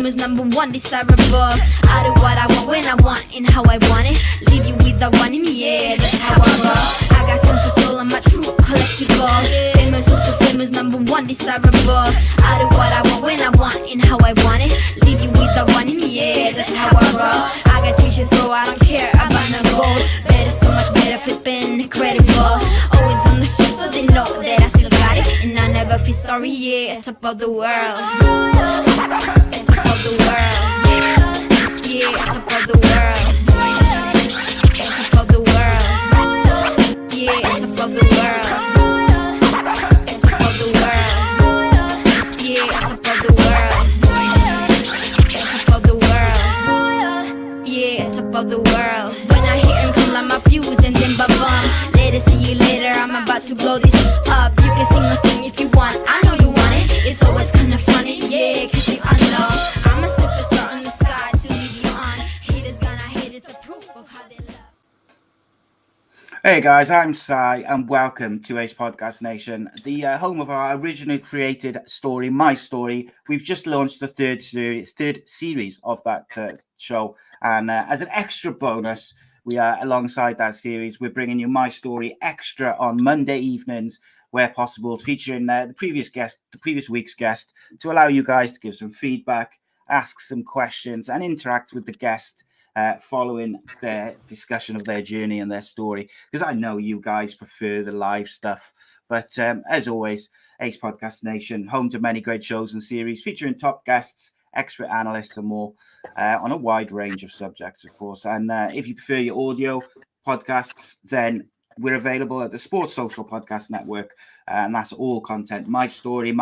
famous, number one, desirable. I do what I want, when I want, and how I want it. Leave you with the one in the air, that's how I roll. I got tons of soul, I'm a true collectible. Famous, also famous, number one, desirable. I do what I want, when I want, and how I want it. Leave you with the one in the air, that's how I roll. I got teachers, so I don't care about no gold. Better, so much better, flipping, incredible. Always on the street, so they know that I still got it. And I never feel sorry, yeah, top of the world. Top of the world. Yeah, top of the world. Top of the world. Yeah, top of the world. Top of the world. Yeah, top of the world. Top of the world. Yeah, top of the world. When I hear him come like my fuse and then ba-bum. Later, see you later, I'm about to blow this up. You can sing or sing if you want, I know you want it. It's always kinda funny, yeah, cause you I know I'm a superstar on the sky to lead you on. Haters gonna hate, it's a proof of how they love. Hey guys, I'm Si and welcome to Ace Podcast Nation, the home of our originally created story, My Story. We've just launched the third series of that show, and as an extra bonus, we are alongside that series. We're bringing you My Story Extra on Monday evenings, where possible, featuring the previous week's guest, to allow you guys to give some feedback, ask some questions, and interact with the guest following their discussion of their journey and their story. Because I know you guys prefer the live stuff. But as always, Ace Podcast Nation, home to many great shows and series, featuring top guests, expert analysts, and more on a wide range of subjects, of course. And if you prefer your audio podcasts, then we're available at the Sports Social Podcast Network, and that's all content. My Story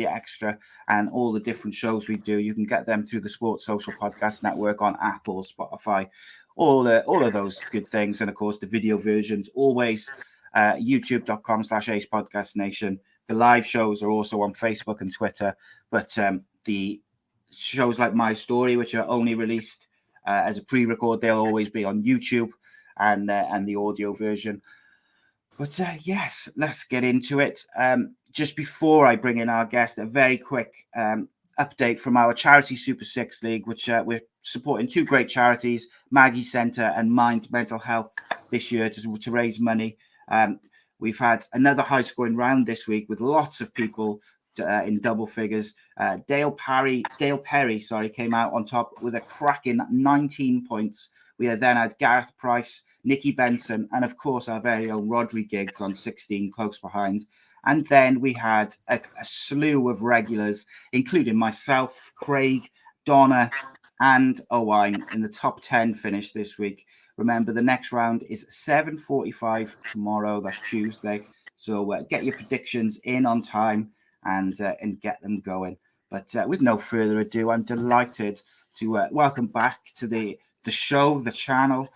Extra, and all the different shows we do. You can get them through the Sports Social Podcast Network on Apple, Spotify, all of those good things. And of course, the video versions always youtube.com/Ace Podcast Nation. The live shows are also on Facebook and Twitter, but the shows like My Story, which are only released as a pre-record, they'll always be on YouTube and the audio version. But yes, let's get into it. Just before I bring in our guest, a very quick update from our charity Super 6 League, which we're supporting two great charities, Maggie Centre and Mind Mental Health, this year to raise money. We've had another high-scoring round this week with lots of people in double figures. Dale Perry, came out on top with a cracking 19 points. We then had Gareth Price, Nicky Benson, and of course our very own Rodri Giggs on 16, close behind. And then we had a slew of regulars, including myself, Craig, Donna, and Owain in the top 10 finish this week. Remember, the next round is 7:45 tomorrow. That's Tuesday. So get your predictions in on time and get them going. But with no further ado, I'm delighted to welcome back to the show, the channel.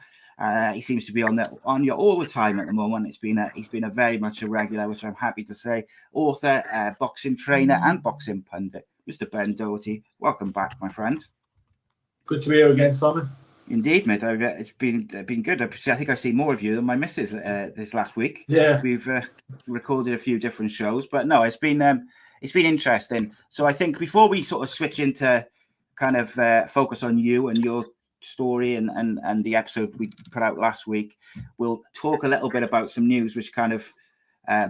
He seems to be on you all the time at the moment. He's been a very much a regular, which I'm happy to say. Author, boxing trainer, and boxing pundit, Mr. Ben Doughty. Welcome back, my friend. Good to be here again, Simon. Indeed, mate. It's been good. I think I've seen more of you than my missus this last week. Yeah, we've recorded a few different shows, but no, it's been interesting. So I think before we sort of switch into kind of focus on you and your story and the episode we put out last week, we'll talk a little bit about some news which kind of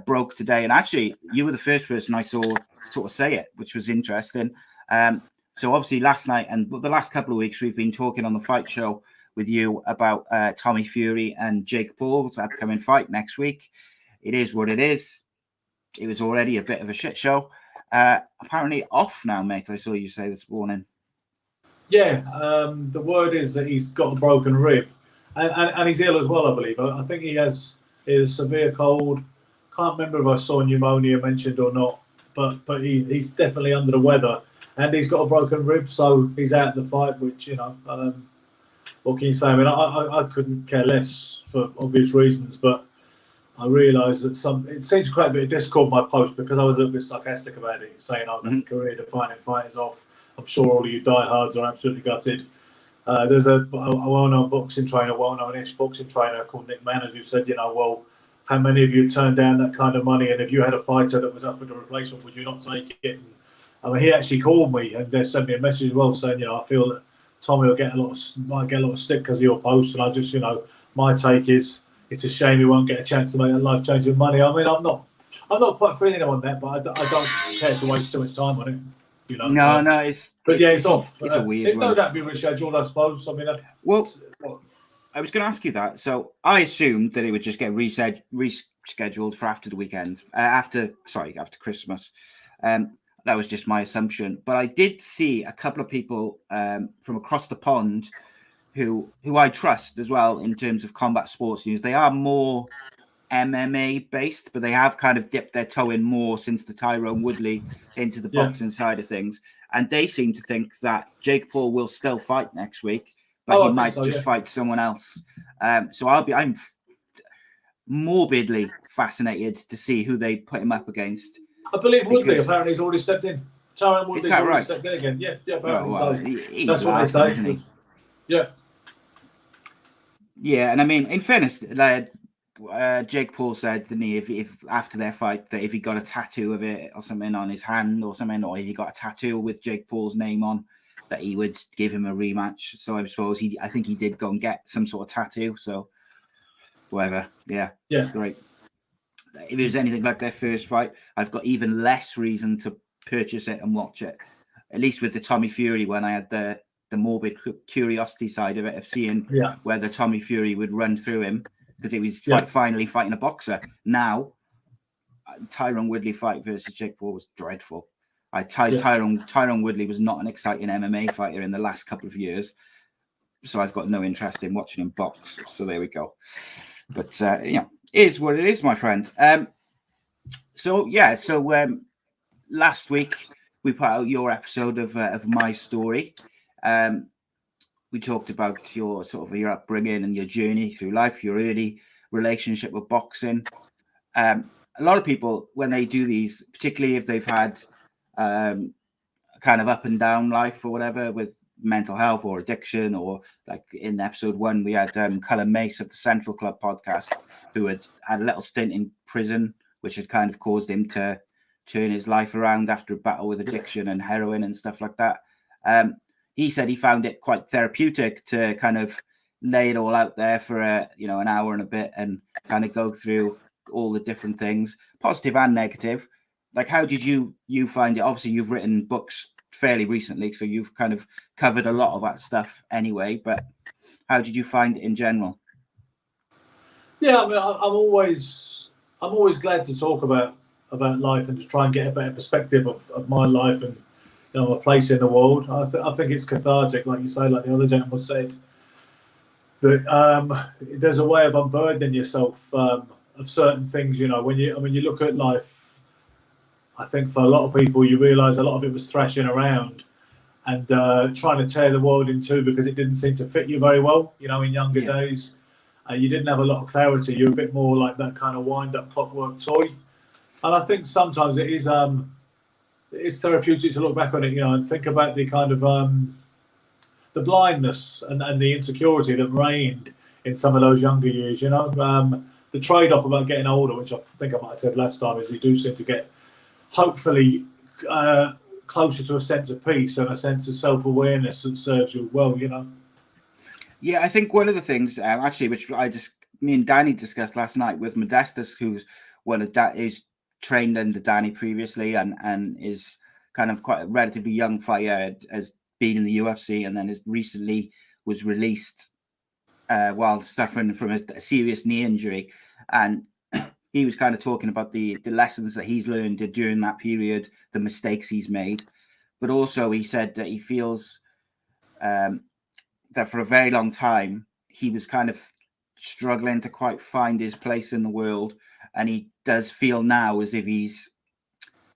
broke today. And actually, you were the first person I saw sort of say it, which was interesting. So obviously last night and the last couple of weeks, we've been talking on the fight show with you about Tommy Fury and Jake Paul's upcoming fight next week. It is what it is. It was already a bit of a shit show. Apparently off now, mate. I saw you say this morning. Yeah, the word is that he's got a broken rib, and he's ill as well, I believe. I think he has a severe cold. Can't remember if I saw pneumonia mentioned or not, but he's definitely under the weather, and he's got a broken rib, so he's out of the fight. Which what can you say? I mean, I couldn't care less for obvious reasons, but I realised that it seems to create a bit of discord in my post because I was a little bit sarcastic about it, saying the career-defining fight is off. I'm sure all of you diehards are absolutely gutted. There's a well-known boxing trainer, well-known-ish boxing trainer called Nick Manners who said, well, how many of you turned down that kind of money? And if you had a fighter that was offered a replacement, would you not take it? I mean, he actually called me and they sent me a message as well saying, you know, I feel that Tommy will might get a lot of stick because of your post. And I just, you know, my take is it's a shame he won't get a chance to make a life-changing money. I mean, I'm not quite feeling on that, but I don't care to waste too much time on it. You know. No, it's off. It's a weird one. No doubt be rescheduled, I suppose. I mean, I was going to ask you that. So I assumed that it would just get rescheduled for after the weekend, after Christmas. That was just my assumption. But I did see a couple of people from across the pond who I trust as well in terms of combat sports news. They are more MMA based, but they have kind of dipped their toe in more since the Tyrone Woodley into the boxing side of things. And they seem to think that Jake Paul will still fight next week, but he might fight someone else. So I'm morbidly fascinated to see who they put him up against. I believe Woodley apparently has already stepped in. Tyrone Woodley's already stepped in again. Yeah, apparently. That's what they say. Isn't he? Yeah. Yeah, and I mean, in fairness, Jake Paul said, didn't he, if after their fight, that if he got a tattoo of it or something on his hand or something, or if he got a tattoo with Jake Paul's name on, that he would give him a rematch. So I suppose I think he did go and get some sort of tattoo. So whatever. Yeah. Great. If it was anything like their first fight, I've got even less reason to purchase it and watch it. At least with the Tommy Fury one, I had the morbid curiosity side of it, of seeing whether Tommy Fury would run through him, because he was finally fighting a boxer. Now, Tyrone Woodley fight versus Jake Paul was dreadful. Tyrone Woodley was not an exciting MMA fighter in the last couple of years, so I've got no interest in watching him box. So there we go. But is what it is, my friend. So last week we put out your episode of My Story. We talked about your your upbringing and your journey through life, your early relationship with boxing. A lot of people, when they do these, particularly if they've had kind of up and down life or whatever with mental health or addiction, or like in episode 1, we had Cullen Mace of the Central Club podcast, who had a little stint in prison, which had kind of caused him to turn his life around after a battle with addiction and heroin and stuff like that. He said he found it quite therapeutic to kind of lay it all out there for an hour and a bit and kind of go through all the different things, positive and negative. Like, how did you find it? Obviously, you've written books fairly recently, so you've kind of covered a lot of that stuff anyway. But how did you find it in general? Yeah, I mean, I'm always glad to talk about life and to try and get a better perspective of my life and my place in the world. I think it's cathartic, like you say, like the other gentleman said, that there's a way of unburdening yourself of certain things. When you look at life, I think for a lot of people, you realise a lot of it was thrashing around and trying to tear the world in two because it didn't seem to fit you very well. In younger days, you didn't have a lot of clarity. You're a bit more like that kind of wind-up clockwork toy. And I think sometimes it is therapeutic to look back on it, and think about the kind of the blindness and the insecurity that reigned in some of those younger years. The trade-off about getting older, which I think I might have said last time, is you do seem to get hopefully closer to a sense of peace and a sense of self-awareness that serves you well. Yeah, I think one of the things actually, which me and Danny discussed last night with Modestus, who's is trained under Danny previously and is kind of quite a relatively young fighter, has been in the UFC and then recently was released while suffering from a serious knee injury. And he was kind of talking about the lessons that he's learned during that period, the mistakes he's made. But also he said that he feels that for a very long time, he was kind of struggling to quite find his place in the world. And he does feel now as if he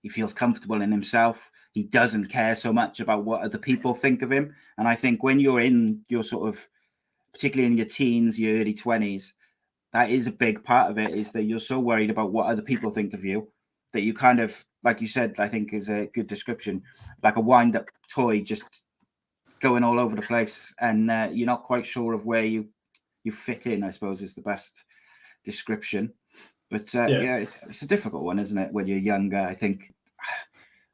feels comfortable in himself. He doesn't care so much about what other people think of him. And I think when you're in your particularly in your teens, your early 20s, that is a big part of it, is that you're so worried about what other people think of you that you kind of, like you said, I think is a good description, like a wind-up toy just going all over the place, and you're not quite sure of where you fit in, I suppose, is the best description. But it's a difficult one, isn't it, when you're younger? I think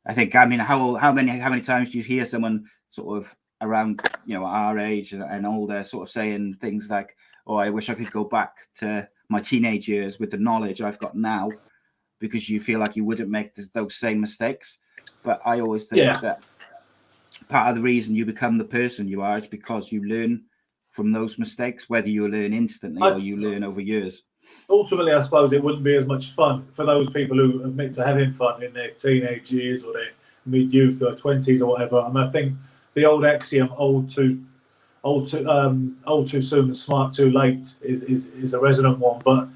I think, I mean, how many times do you hear someone sort of around, our age and older sort of saying things like, oh, I wish I could go back to my teenage years with the knowledge I've got now, because you feel like you wouldn't make those same mistakes. But I always think that part of the reason you become the person you are is because you learn from those mistakes, whether you learn instantly or you learn over years. Ultimately, I suppose it wouldn't be as much fun for those people who admit to having fun in their teenage years or their mid-youth or 20s or whatever. I mean, I think the old axiom, old too soon and smart too late, is a resonant one. But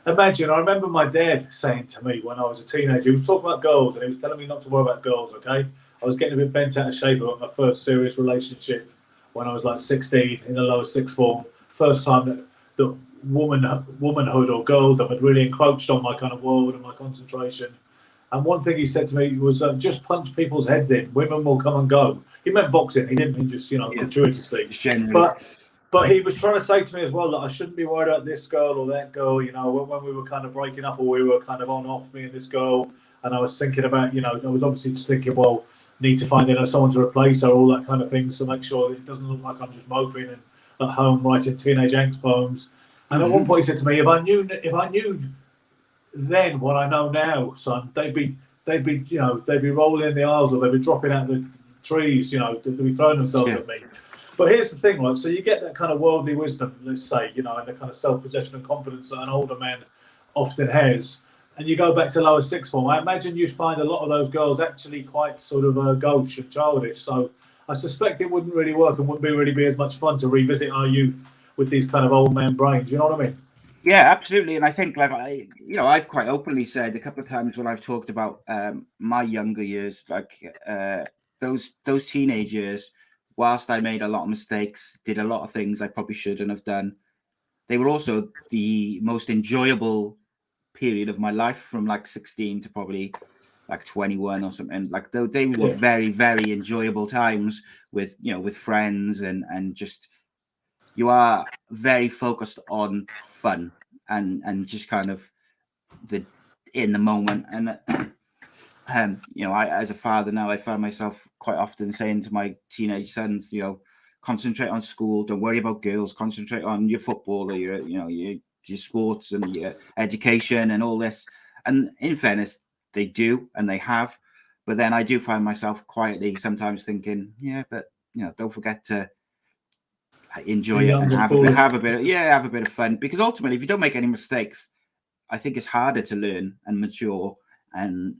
imagine, I remember my dad saying to me when I was a teenager, he was talking about girls and he was telling me not to worry about girls, okay? I was getting a bit bent out of shape about my first serious relationship when I was like 16 in the lower sixth form. First time that womanhood or girldom had really encroached on my kind of world and my concentration. And one thing he said to me was, just punch people's heads in. Women will come and go. He meant boxing. He didn't mean just, gratuitously. But he was trying to say to me as well that I shouldn't be worried about this girl or that girl, when we were kind of breaking up or we were kind of on off, me and this girl. And I was thinking about, I was obviously just thinking, well, need to find someone to replace her, all that kind of thing, to make sure that it doesn't look like I'm just moping and at home writing teenage angst poems. And at one point he said to me, if I knew then what I know now, son, they'd be rolling in the aisles or they'd be dropping out of the trees, they'd be throwing themselves at me. But here's the thing, right? So you get that kind of worldly wisdom, let's say, and the kind of self-possession and confidence that an older man often has. And you go back to lower sixth form, I imagine you'd find a lot of those girls actually quite sort of gauche and childish. So I suspect it wouldn't really work and wouldn't really be as much fun to revisit our youth with these kind of old man brains. You know what I mean? Yeah, absolutely. And I think, like, I've quite openly said a couple of times when I've talked about my younger years, like those teenage years, whilst I made a lot of mistakes, did a lot of things I probably shouldn't have done, they were also the most enjoyable period of my life, from like 16 to probably like 21 or something. Like they were very, very enjoyable times with friends and just, you are very focused on fun and just kind of in the moment. And I, as a father now, I find myself quite often saying to my teenage sons, concentrate on school, don't worry about girls, concentrate on your football or your sports and your education and all this. And in fairness, they do and they have. But then I do find myself quietly sometimes thinking, but don't forget to enjoy it and have a bit of fun. Because ultimately, if you don't make any mistakes, I think it's harder to learn and mature. And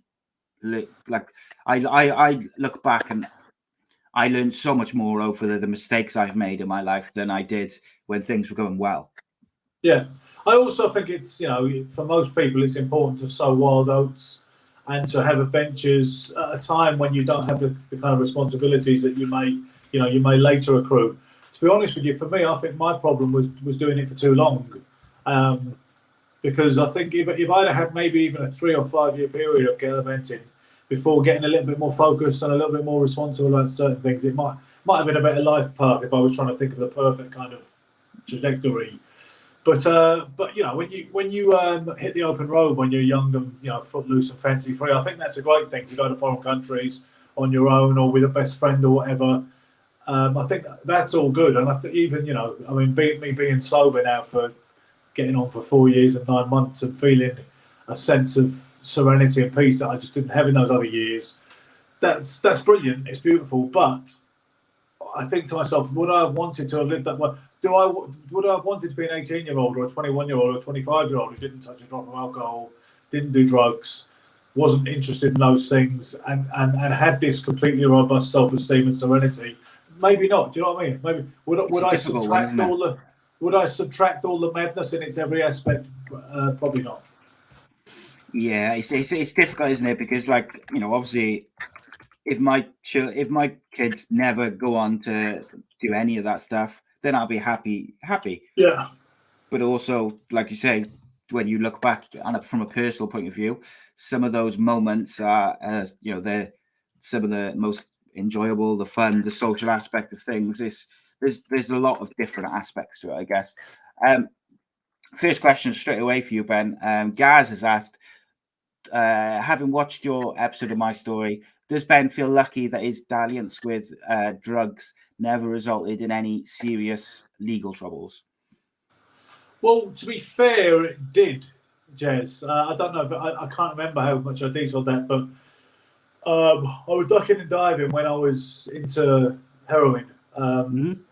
like I look back and I learned so much more over the mistakes I've made in my life than I did when things were going well. Yeah. I also think it's, for most people, it's important to sow wild oats and to have adventures at a time when you don't have the kind of responsibilities that you may later accrue. To be honest with you, for me, I think my problem was doing it for too long. Because I think if I'd have had maybe even a 3 or 5 year period of gallivanting before getting a little bit more focused and a little bit more responsible about certain things, it might have been a better life path if I was trying to think of the perfect kind of trajectory. But when you hit the open road when you're young and footloose and fancy free, I think that's a great thing, to go to foreign countries on your own or with a best friend or whatever. I think that's all good, and I think even me being sober now for getting on for 4 years and 9 months and feeling a sense of serenity and peace that I just didn't have in those other years. That's brilliant. It's beautiful, but I think to myself, would I have wanted to have lived that way? Would I have wanted to be an 18-year-old or a 21-year-old or a 25-year-old who didn't touch a drop of alcohol, didn't do drugs, wasn't interested in those things, and had this completely robust self-esteem and serenity? Maybe not. Do you know what I mean? Maybe would I subtract all the madness in its every aspect? Probably not. Yeah, it's difficult, isn't it? Because obviously, if my kids never go on to do any of that stuff, then I'll be happy. Yeah. But also, like you say, when you look back from a personal point of view, some of those moments are, they're some of the most enjoyable, the fun, the social aspect of things. There's a lot of different aspects to it, I guess. First question straight away for you, Ben. Gaz has asked, having watched your episode of My Story, Does Ben feel lucky that his dalliance with drugs never resulted in any serious legal troubles? Well, to be fair, it did, Jez. I don't know, but I can't remember how much I detailed that, but I was ducking and diving when I was into heroin. And,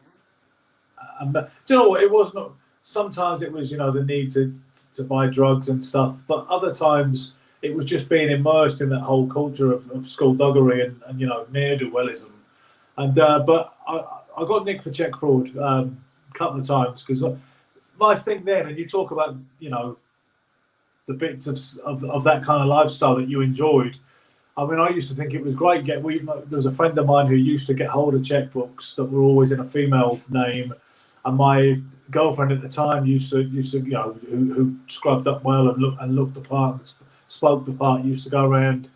do you know what? It was not. Sometimes it was, the need to buy drugs and stuff, but other times it was just being immersed in that whole culture of skullduggery and ne'er-do-wellism. And but I got nicked for check fraud a couple of times because my thing then, and you talk about the bits of that kind of lifestyle that you enjoyed. I mean, I used to think it was great. There was a friend of mine who used to get hold of checkbooks that were always in a female name, and my girlfriend at the time used to who scrubbed up well and looked the part and spoke the part. Used to go around.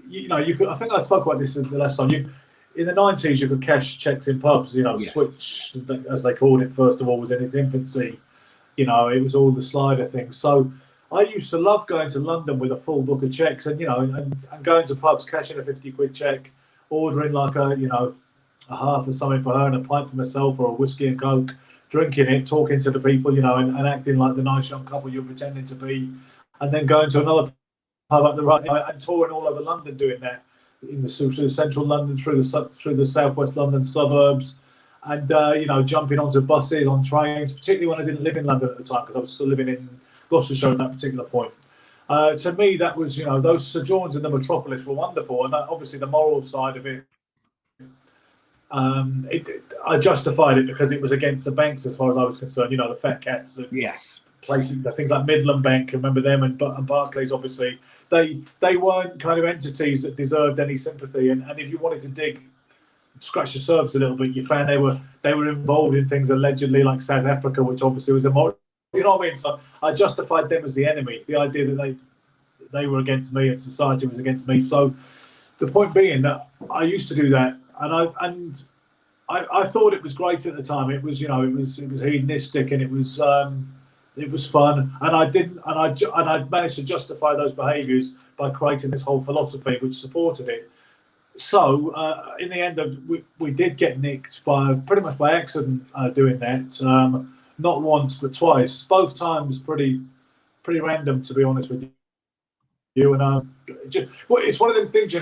You could. I think I spoke about this the last time. In the 90s, you could cash checks in pubs. Yes. Switch, as they called it, first of all, was in its infancy. It was all the slider thing. So I used to love going to London with a full book of checks and going to pubs, cashing a 50 quid check, ordering like a half or something for her and a pint for myself or a whiskey and coke, drinking it, talking to the people, and acting like the nice young couple you're pretending to be, and then going to another pub at the right and touring all over London doing that in the central London through the southwest London suburbs. And, jumping onto buses, on trains, particularly when I didn't live in London at the time because I was still living in Gloucestershire at that particular point. To me, that was, those sojourns in the metropolis were wonderful. And obviously the moral side of it, I justified it because it was against the banks as far as I was concerned, the fat cats. Yes. Places, things like Midland Bank, remember them, and Barclays, obviously. They weren't kind of entities that deserved any sympathy. And if you wanted to scratch the surface a little bit, you found they were involved in things allegedly like South Africa, which obviously was immoral. You know what I mean? So I justified them as the enemy, the idea that they were against me and society was against me. So the point being that I used to do that, and I thought it was great at the time. It was it was hedonistic and it was fun, and I managed to justify those behaviours by creating this whole philosophy which supported it. So in the end, we did get nicked pretty much by accident doing that. Not once, but twice. Both times pretty random, to be honest with you. And it's one of those things,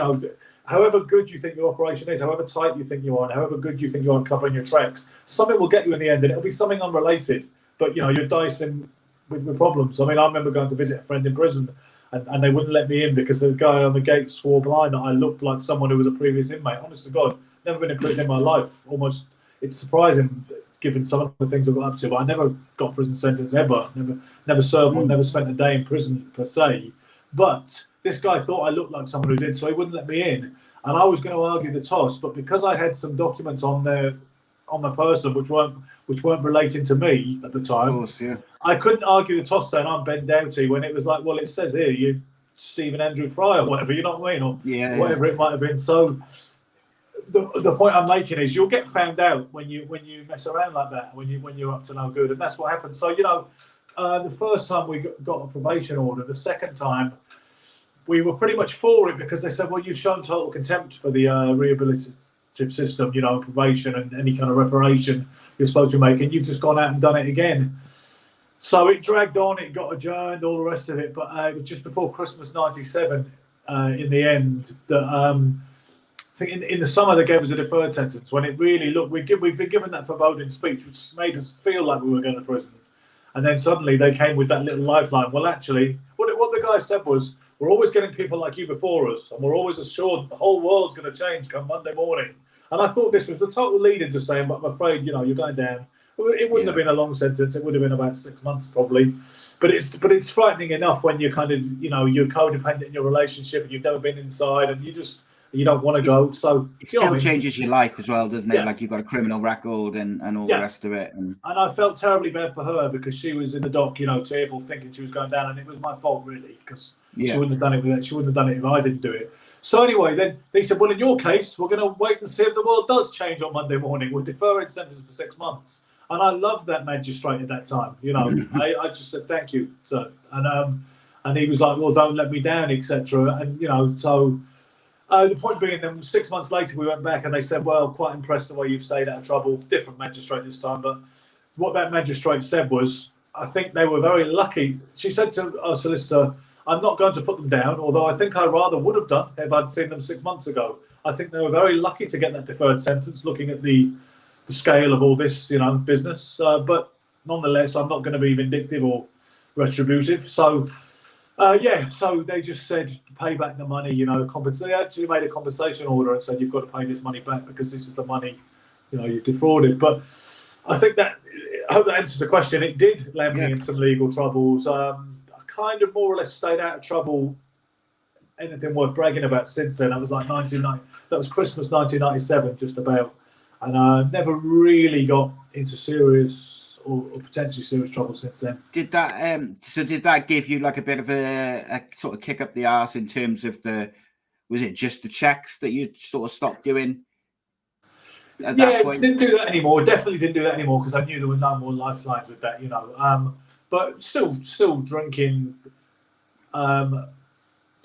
however good you think your operation is, however tight you think you are, and however good you think you are covering your tracks, something will get you in the end, and it'll be something unrelated. But you're dicing with problems. I mean, I remember going to visit a friend in prison. And they wouldn't let me in because the guy on the gate swore blind that I looked like someone who was a previous inmate. Honest to God, never been in prison in my life. Almost, it's surprising given some of the things I got up to. But I never got a prison sentence ever. Never served one. Never spent a day in prison per se. But this guy thought I looked like someone who did, so he wouldn't let me in. And I was going to argue the toss, but because I had some documents on my person which weren't relating to me at the time. Of course, yeah. I couldn't argue the toss saying I'm Ben Doughty when it was like, well, it says here you're Stephen Andrew Fry or whatever, you know what I mean, or whatever it might have been. So the point I'm making is you'll get found out when you mess around like that, when you're up to no good, and that's what happened. So the first time we got a probation order, the second time we were pretty much for it because they said, well, you've shown total contempt for the rehabilitative system, probation and any kind of reparation you're supposed to be making. You've just gone out and done it again. So it dragged on, it got adjourned, all the rest of it. But it was just before Christmas '97 in the end that I think in the summer they gave us a deferred sentence when it really looked, we'd been given that foreboding speech which made us feel like we were going to prison. And then suddenly they came with that little lifeline. Well, actually, what the guy said was, we're always getting people like you before us, and we're always assured that the whole world's going to change come Monday morning. And I thought this was the total lead into saying, but I'm afraid, you're going down. It wouldn't have been a long sentence. It would have been about 6 months probably. But it's frightening enough when you're kind of, you're codependent in your relationship and you've never been inside and you don't want to go. So it still changes your life as well, doesn't it? Yeah. Like you've got a criminal record and all the rest of it. And I felt terribly bad for her because she was in the dock, tearful, thinking she was going down, and it was my fault really because she wouldn't have done it with it. She wouldn't have done it if I didn't do it. So anyway, then they said, well, in your case, we're going to wait and see if the world does change on Monday morning. We'll defer its sentence for 6 months. And I loved that magistrate at that time. I just said, thank you, sir. And he was like, well, don't let me down, etc. And, so The point being, then 6 months later, we went back and they said, well, quite impressed the way you've stayed out of trouble. Different magistrate this time, but what that magistrate said was, I think they were very lucky. She said to our solicitor, I'm not going to put them down, although I think I rather would have done if I'd seen them 6 months ago. I think they were very lucky to get that deferred sentence, looking at the scale of all this, business. But nonetheless, I'm not going to be vindictive or retributive. So, so they just said, pay back the money, compensate. They actually made a compensation order and said, you've got to pay this money back because this is the money, you've defrauded. But I think I hope that answers the question. It did land me in some legal troubles. I kind of more or less stayed out of trouble, anything worth bragging about since then. I was like 1990. That was Christmas 1997, just about. And I never really got into serious or potentially serious trouble since then. Did that give you like a bit of a sort of kick up the arse in terms of was it just the checks that you sort of stopped doing at that point? Didn't do that anymore. Definitely didn't do that anymore because I knew there were no more lifelines with that, But still drinking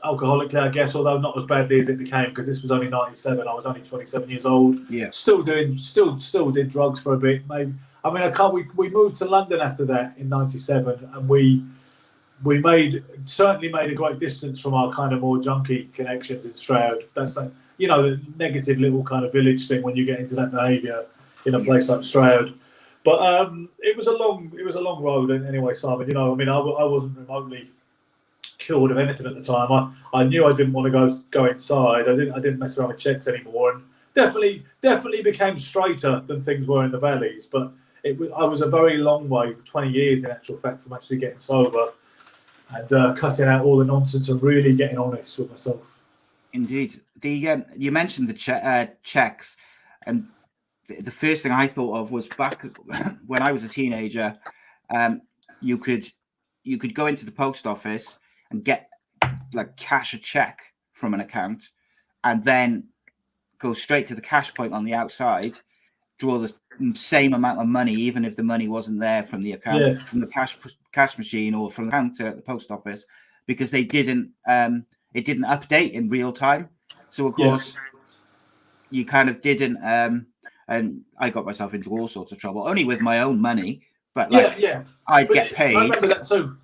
alcoholically, I guess, although not as badly as it became because this was only 97. I was only 27 years old. Yeah. Still did drugs for a bit. Maybe. I mean, we moved to London after that in 97, and we certainly made a great distance from our kind of more junky connections in Stroud. That's like, the negative little kind of village thing when you get into that behaviour in a place like Stroud. But it was a long road anyway, Simon. I wasn't remotely cured of anything at the time. I knew I didn't want to go inside. I didn't mess around with checks anymore, and definitely became straighter than things were in the valleys. But I was a very long way, 20 years in actual fact, from actually getting sober and cutting out all the nonsense and really getting honest with myself. Indeed, you mentioned the checks, and the first thing I thought of was back when I was a teenager. You could go into the post office and get cash a check from an account, and then go straight to the cash point on the outside, draw the same amount of money, even if the money wasn't there from the account, from the cash machine or from the counter at the post office, because it didn't update in real time. So of course, you kind of didn't. And I got myself into all sorts of trouble, only with my own money. But I'd get paid. I remember that too.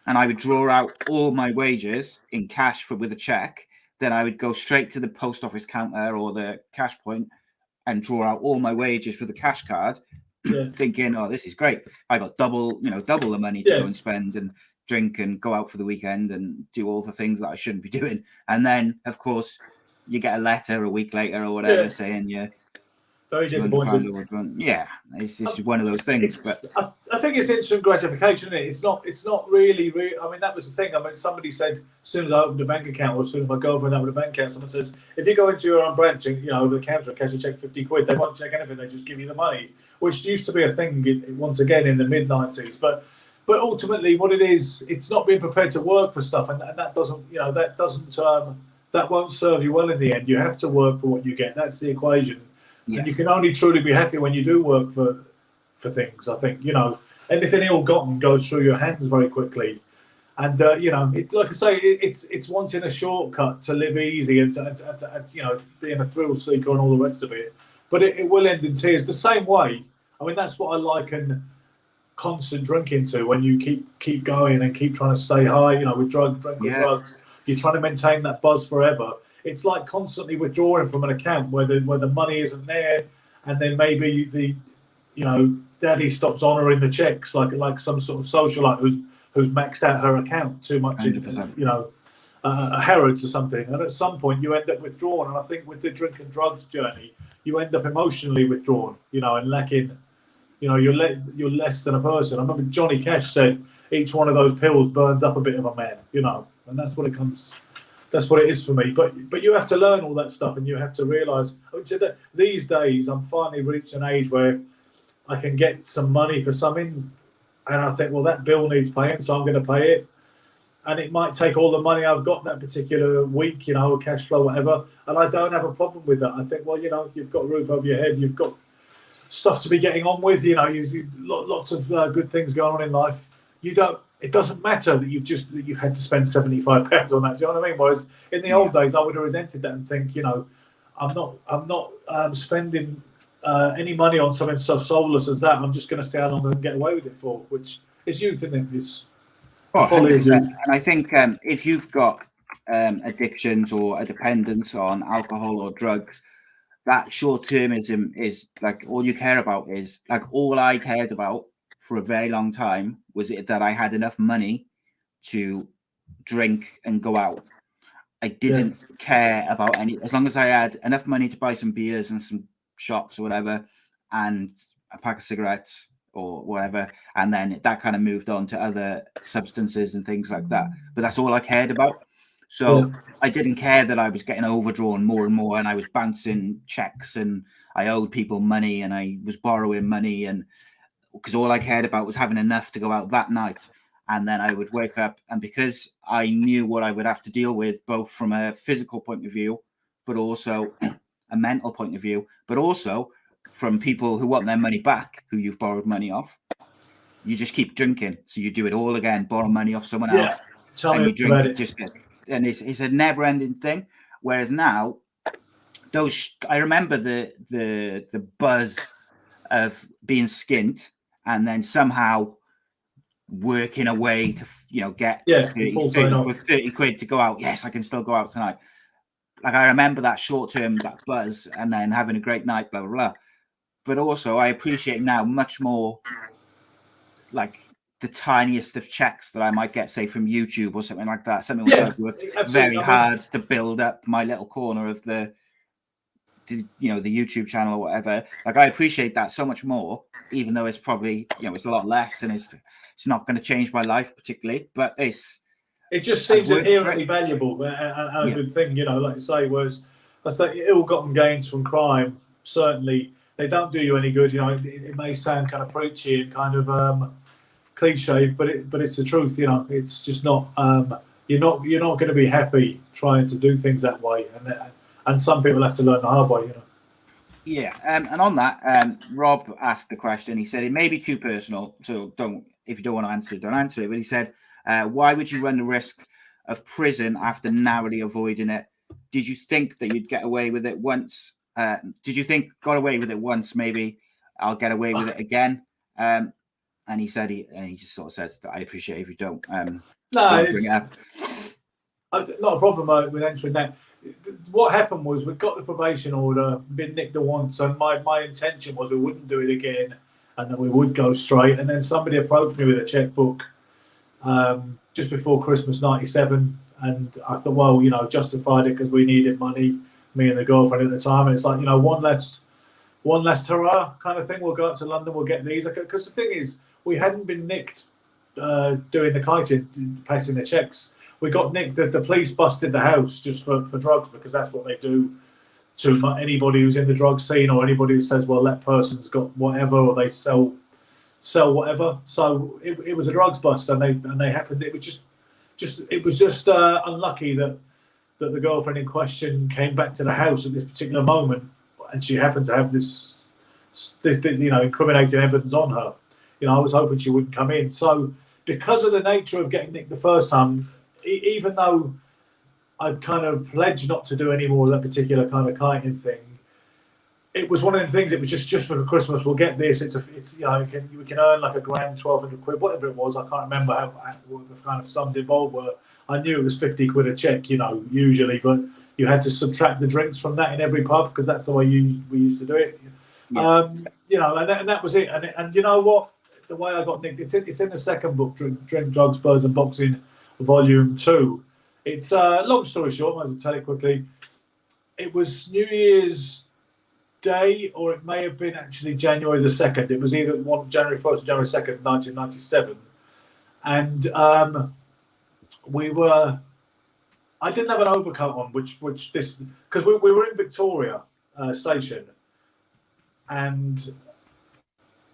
And I would draw out all my wages in cash with a check. Then I would go straight to the post office counter or the cash point and draw out all my wages with a cash card, thinking, "Oh, this is great! I got double the money to go and spend and drink and go out for the weekend and do all the things that I shouldn't be doing." And then, of course, you get a letter a week later or whatever saying you're very disappointed. Yeah, it's just one of those things. But I think it's instant gratification, isn't it? It's not really. I mean, that was the thing. I mean, somebody said as soon as I opened a bank account, or as soon as my girlfriend opened a bank account, someone says, if you go into your own branch and over the counter and cash a check £50, they won't check anything. They just give you the money, which used to be a thing once again in the mid-90s. But ultimately, what it is, it's not being prepared to work for stuff, and that doesn't that won't serve you well in the end. You have to work for what you get. That's the equation. Yes. And you can only truly be happy when you do work for things. I think anything ill-gotten goes through your hands very quickly, and like I say, it's wanting a shortcut to live easy and to being a thrill seeker and all the rest of it. But it will end in tears. The same way. I mean, that's what I liken constant drinking to. When you keep going and keep trying to stay high, with drugs, you're trying to maintain that buzz forever. It's like constantly withdrawing from an account where the money isn't there, and then maybe daddy stops honouring the checks like some sort of socialite who's maxed out her account too much, 100%. A Harrods or something, and at some point you end up withdrawn. And I think with the drink and drugs journey, you end up emotionally withdrawn, and lacking. You're less than a person. I remember Johnny Cash said each one of those pills burns up a bit of a man, and that's what it comes. That's what it is for me. But you have to learn all that stuff, and you have to realise. I would say that these days I'm finally reached an age where I can get some money for something, and I think, well, that bill needs paying, so I'm going to pay it. And it might take all the money I've got that particular week, cash flow, whatever, and I don't have a problem with that. I think, well, you've got a roof over your head, you've got stuff to be getting on with, you lots of good things going on in life. You don't it doesn't matter that you've had to spend £75 on that. Do you know what I mean? Whereas in the old days, I would have resented that and think, I'm not spending any money on something so soulless as that. I'm just going to see how long I can get away with it for, which is youth, isn't it? It's the folly of youth. And I think if you've got addictions or a dependence on alcohol or drugs, that short-termism is like all you care about. Is like all I cared about for a very long time was that I had enough money to drink and go out. I didn't care about as long as I had enough money to buy some beers and some shops or whatever, and a pack of cigarettes or whatever, and then that kind of moved on to other substances and things like that. But that's all I cared about. So I didn't care that I was getting overdrawn more and more, and I was bouncing checks, and I owed people money, and I was borrowing money, and because all I cared about was having enough to go out that night. And then I would wake up, and because I knew what I would have to deal with, both from a physical point of view, but also a mental point of view, but also from people who want their money back, who you've borrowed money off, you just keep drinking. So you do it all again, borrow money off someone else, and you drink it. And it's a never-ending thing. Whereas now, I remember the buzz of being skint and then somehow working a way to get 30 quid to go out. Yes, I can still go out tonight. Like I remember that short term, that buzz, and then having a great night, blah blah blah. But also I appreciate now much more like the tiniest of checks that I might get, say from YouTube or something like that. Something which I've worked very hard to build up my little corner of the YouTube channel or whatever. Like I appreciate that so much more, even though it's probably it's a lot less, and it's not going to change my life particularly, but it just seems inherently valuable and a good thing, like you say. Whereas I say ill-gotten gains from crime, certainly they don't do you any good. It may sound kind of preachy and kind of cliche, but it's the truth. It's just not. You're not going to be happy trying to do things that way, and some people have to learn the hard way. Yeah, and on that, Rob asked the question. He said it may be too personal, so if you don't want to answer it, don't answer it. But he said, why would you run the risk of prison after narrowly avoiding it? Did you think that you'd get away with it once? Did you think got away with it once? Maybe I'll get away with it again. And he said he just sort of says, I appreciate it if you don't. No, it's not a problem with entering that. What happened was we got the probation order, been nicked the once, and my intention was we wouldn't do it again, and that we would go straight. And then somebody approached me with a checkbook just before Christmas '97, and I thought, well, justified it because we needed money, me and the girlfriend at the time, and it's like, one less hurrah kind of thing. We'll go up to London, we'll get these, because the thing is, we hadn't been nicked doing the kiting, passing the checks. We got nicked. The police busted the house just for drugs, because that's what they do to anybody who's in the drug scene, or anybody who says, well, that person's got whatever, or they sell whatever. So it was a drugs bust, and they happened. It was just unlucky that the girlfriend in question came back to the house at this particular moment, and she happened to have this incriminating evidence on her. I was hoping she wouldn't come in. So because of the nature of getting nicked the first time, even though I'd kind of pledged not to do any more of that particular kind of kiting thing, it was one of the things. It was just for Christmas. We'll get this. We can earn like £1,000, 1,200 quid, whatever it was. I can't remember what the kind of sums involved were. I knew it was 50 quid a check, usually, but you had to subtract the drinks from that in every pub, because that's the way we used to do it. Yeah. And that was it. And you know what? The way I got nicked, it's in the second book, Drink, Drugs, Birds and Boxing, Volume 2. It's long story short, I might as well tell it quickly. It was New Year's Day, or it may have been actually January the 2nd. It was either January 1st or January 2nd, 1997. And I didn't have an overcoat on, which because we were in Victoria Station, and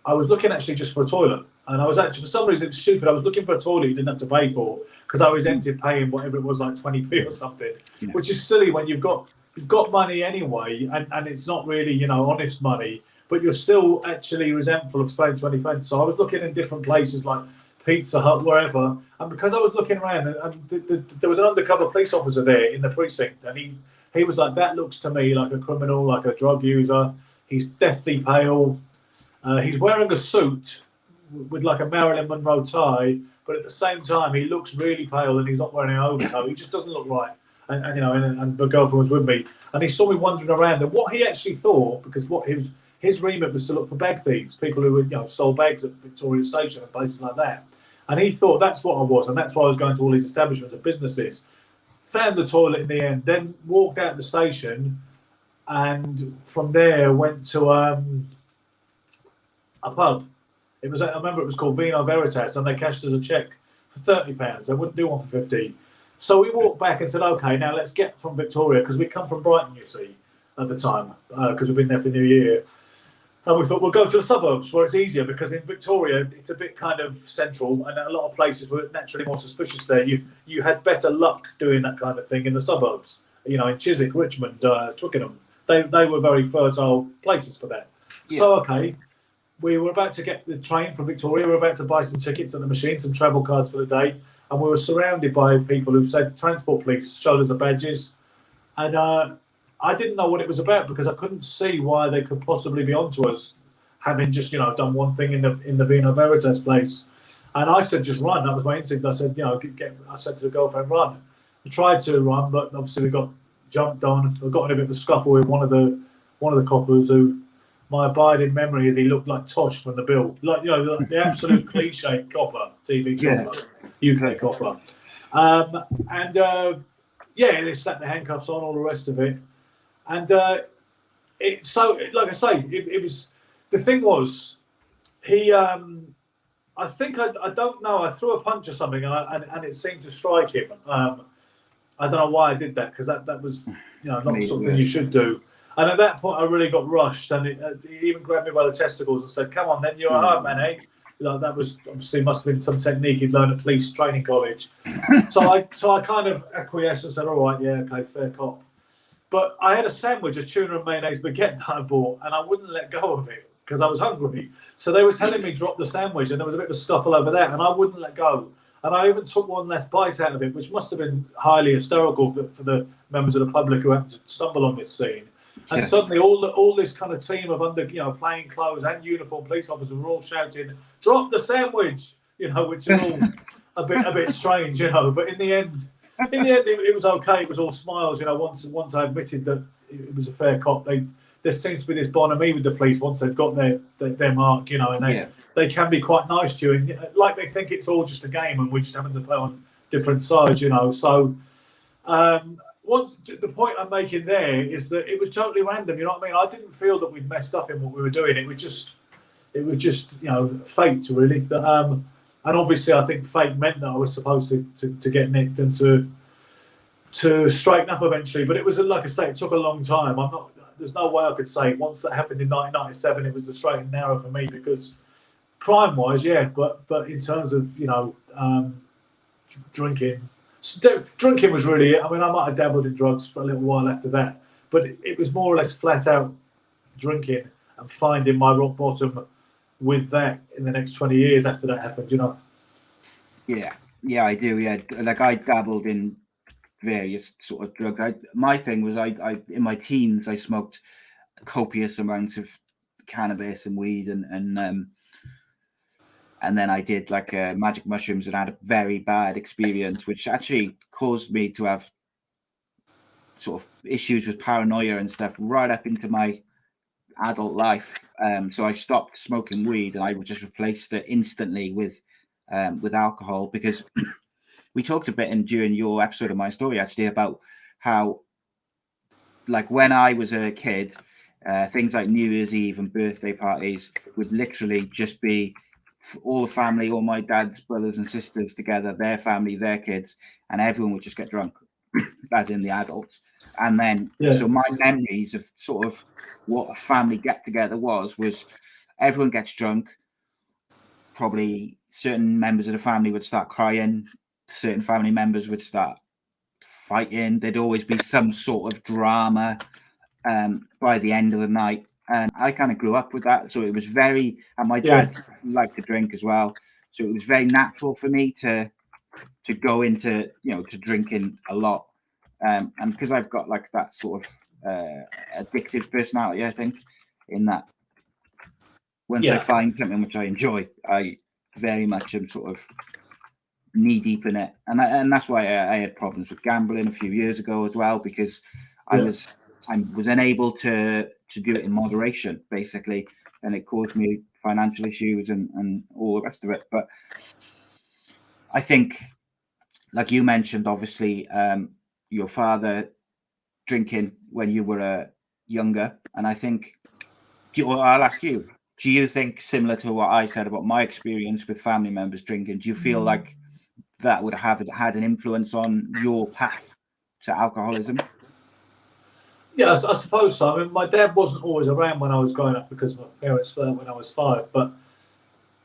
I was looking actually just for a toilet. And I was actually, for some reason, it's stupid, I was looking for a toilet you didn't have to pay for, because I was ended paying whatever it was, like 20p or something, which is silly when you've got money anyway, and it's not really, honest money, but you're still actually resentful of spending 20 pence. So I was looking in different places like Pizza Hut, wherever. And because I was looking around, and there was an undercover police officer there in the precinct, and he was like, that looks to me like a criminal, like a drug user. He's deathly pale. He's wearing a suit with like a Marilyn Monroe tie, but at the same time, he looks really pale and he's not wearing an overcoat. He just doesn't look right. And you know, and the girlfriend was with me, and he saw me wandering around. And what he actually thought, because what his remit was to look for bag thieves, people who would, you know, sold bags at Victoria Station and places like that. And he thought that's what I was, and that's why I was going to all these establishments and businesses. Found the toilet in the end, then walked out the station, and from there went to a pub. I remember it was called Vino Veritas, and they cashed us a cheque for £30. They wouldn't do one for 50. So we walked back and said, okay, now let's get from Victoria, because we'd come from Brighton, you see, at the time, because we've been there for New Year. And we thought we'll go to the suburbs where it's easier, because in Victoria it's a bit kind of central, and a lot of places were naturally more suspicious there. You had better luck doing that kind of thing in the suburbs. You know, in Chiswick, Richmond, Twickenham, they were very fertile places for that. Yeah. So okay, we were about to get the train from Victoria. We were about to buy some tickets at the machine, some travel cards for the day, and we were surrounded by people who said transport police, showed us the badges, and I didn't know what it was about, because I couldn't see why they could possibly be onto us, having just, you know, done one thing in the Vino Veritas place. And I said, just run. That was my instinct. I said, you know, I said to the girlfriend, run. We tried to run, but obviously we got jumped on. We got in a bit of a scuffle with one of the coppers, who, my abiding memory is, he looked like Tosh from The Bill, like, you know, like the absolute cliche copper, TV copper, UK copper. Yeah, they slapped the handcuffs on, all the rest of it. And so, like I say, it was, the thing was, he, I think, I don't know, I threw a punch or something, and it seemed to strike him. I don't know why I did that, because that was, you know, not something you should do. And at that point, I really got rushed, and he even grabbed me by the testicles and said, "Come on, then, you're a hard man, eh?" Like, that was obviously, must have been some technique he'd learned at police training college. So I kind of acquiesced and said, "All right, yeah, okay, fair cop." But I had a sandwich, a tuna and mayonnaise baguette that I bought, and I wouldn't let go of it because I was hungry. So they were telling me drop the sandwich, and there was a bit of a scuffle over that, and I wouldn't let go. And I even took one last bite out of it, which must have been highly hysterical for the members of the public who happened to stumble on this scene. And suddenly all this kind of team of plain clothes and uniform police officers were all shouting, "Drop the sandwich!" You know, which is all a bit strange, you know. But in the end, it was okay. It was all smiles, you know. Once I admitted that it was a fair cop, there seems to be this bonhomie with the police once they've got their mark, you know, and they can be quite nice to you, and like they think it's all just a game and we're just having to play on different sides, you know. So the point I'm making there is that it was totally random, you know what I mean? I didn't feel that we'd messed up in what we were doing. It was just you know, fate, really. And obviously, I think fate meant that I was supposed to get nicked and to straighten up eventually. But it was, like I say, it took a long time. There's no way I could say once that happened in 1997, it was the straight and narrow for me, because crime-wise, yeah, but in terms of, you know, drinking was really it. I mean, I might have dabbled in drugs for a little while after that, but it was more or less flat out drinking and finding my rock bottom with that in the next 20 years after that happened, you know. Yeah, I do. Yeah, like I dabbled in various sort of drugs. My thing was, I in my teens I smoked copious amounts of cannabis and weed, and then I did like magic mushrooms and had a very bad experience, which actually caused me to have sort of issues with paranoia and stuff right up into my adult life. So I stopped smoking weed, and I just replaced it instantly with alcohol, because we talked a bit during your episode of My Story actually about how, like, when I was a kid, things like New Year's Eve and birthday parties would literally just be all the family, all my dad's brothers and sisters together, their family, their kids, and everyone would just get drunk, as in the adults. And then, so my memories of sort of what a family get together was everyone gets drunk. Probably certain members of the family would start crying. Certain family members would start fighting. There'd always be some sort of drama by the end of the night. And I kind of grew up with that. So it was and my dad liked to drink as well. So it was very natural for me to go into, to drinking a lot. And because I've got like that sort of addictive personality, I think, in that once I find something which I enjoy, I very much am sort of knee deep in it. And that's why I had problems with gambling a few years ago as well, because I was unable to do it in moderation, basically, and it caused me financial issues and all the rest of it. But I think, like you mentioned, obviously, your father drinking when you were younger, and I think, I'll ask you, do you think, similar to what I said about my experience with family members drinking, do you feel like that would have had an influence on your path to alcoholism? Yeah, I suppose so. I mean, my dad wasn't always around when I was growing up because my parents split up when I was 5. But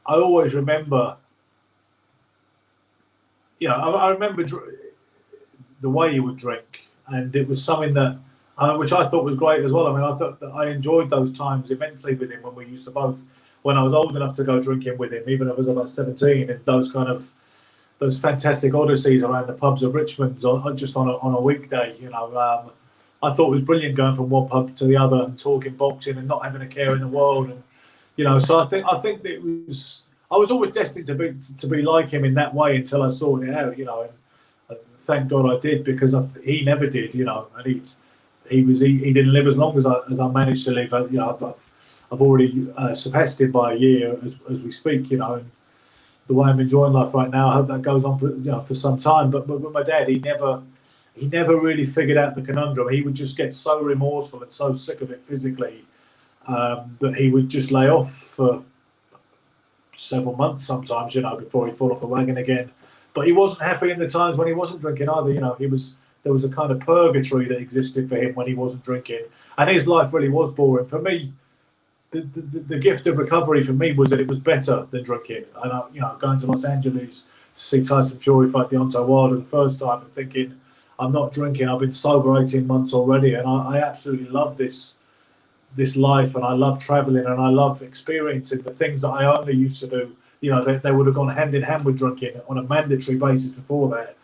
I always remember, I remember the way he would drink, and it was something that, which I thought was great as well. I mean, I thought that I enjoyed those times immensely with him when we used to both, when I was old enough to go drinking with him, even if I was about 17, and those fantastic odysseys around the pubs of Richmond, just on a weekday. I thought it was brilliant going from one pub to the other and talking boxing and not having a care in the world. And so I think that it was. I was always destined to be like him in that way until I sorted it out. And thank God I did, because he never did. And he didn't live as long as I managed to live. I've already surpassed him by a year as we speak. And the way I'm enjoying life right now, I hope that goes on for some time. But with my dad, he never really figured out the conundrum. He would just get so remorseful and so sick of it physically that he would just lay off for several months sometimes, before he'd fall off the wagon again. But he wasn't happy in the times when he wasn't drinking either. There was a kind of purgatory that existed for him when he wasn't drinking, and his life really was boring. For me, the gift of recovery for me was that it was better than drinking. And going to Los Angeles to see Tyson Fury fight Deontay Wilder the first time and thinking, I'm not drinking. I've been sober 18 months already, and I absolutely love this life, and I love traveling, and I love experiencing the things that I only used to do. They would have gone hand in hand with drinking on a mandatory basis before that.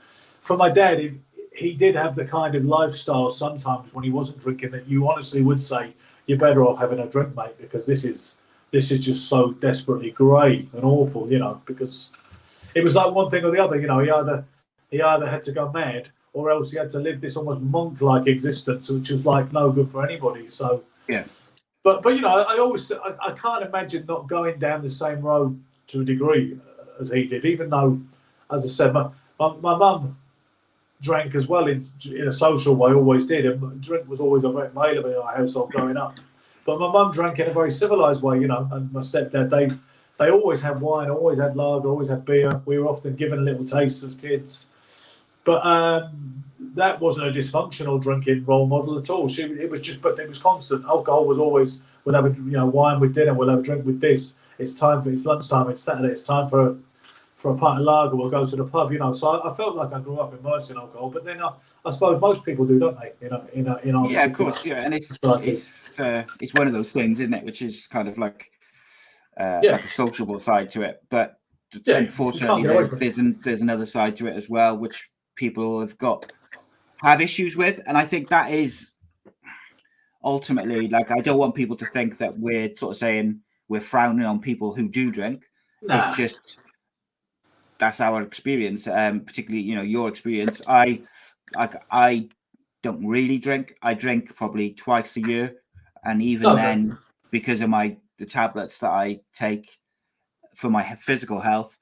For my dad, he did have the kind of lifestyle sometimes when he wasn't drinking that you honestly would say, you're better off having a drink, mate, because this is just so desperately grey and awful, because it was like one thing or the other. He either had to go mad, or else he had to live this almost monk-like existence, which was like no good for anybody. So yeah. But I can't imagine not going down the same road to a degree as he did, even though, as I said, my mum drank as well in a social way, always did, and drink was always available in our household growing up. But my mum drank in a very civilised way, and my stepdad, they always had wine, always had lager, always had beer. We were often given little tastes as kids. But that wasn't a dysfunctional drinking role model at all. It was constant. Alcohol was always, we'll have wine with dinner, we'll have a drink with this. It's lunchtime, it's Saturday, it's time for a pint of lager, we'll go to the pub. So I felt like I grew up immersed in alcohol. But then I suppose most people do, don't they? In our yeah, of course, yeah, and it's one of those things, isn't it? Which is kind of like a sociable side to it, but unfortunately, there's another side to it as well, which people have issues with. And I think that is ultimately, like, I don't want people to think that we're sort of saying we're frowning on people who do drink. It's just that's our experience, particularly your experience. I don't really drink. I drink probably twice a year, and even then, because of the tablets that I take for my physical health,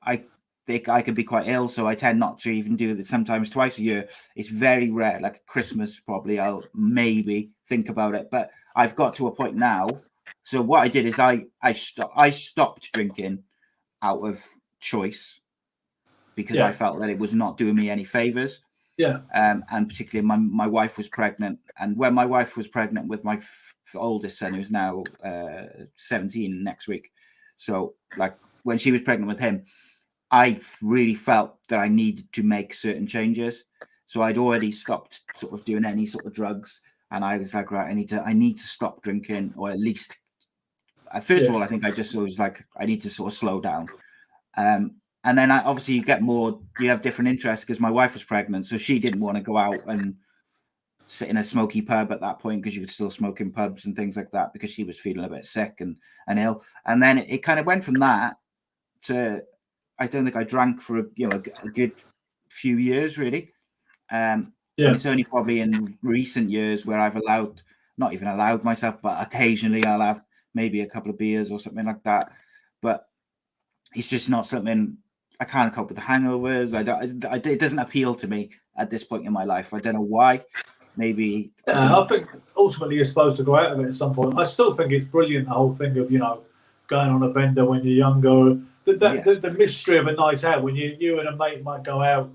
I think I could be quite ill, so I tend not to even do it. Sometimes twice a year. It's very rare. Like Christmas, probably I'll maybe think about it, but I've got to a point now. So what I did is I stopped drinking out of choice because I felt that it was not doing me any favors. Yeah. And particularly my wife was pregnant, and when my wife was pregnant with my oldest son, who's now 17 next week, so like when she was pregnant with him, I really felt that I needed to make certain changes. So I'd already stopped sort of doing any sort of drugs, and I was like, right, I need to stop drinking, or at least first of all, I think I just was like, I need to sort of slow down. And then obviously you have different interests, because my wife was pregnant, so she didn't want to go out and sit in a smoky pub at that point, because you could still smoke in pubs and things like that, because she was feeling a bit sick and ill. And then it kind of went from that to, I don't think I drank for a good few years, really. And it's only probably in recent years where I've not even allowed myself, but occasionally I'll have maybe a couple of beers or something like that. But it's just not something I can't cope with the hangovers. It doesn't appeal to me at this point in my life. I don't know why. Maybe. I think ultimately you're supposed to go out of it at some point. I still think it's brilliant, the whole thing of, going on a bender when you're younger. The mystery of a night out, when you and a mate might go out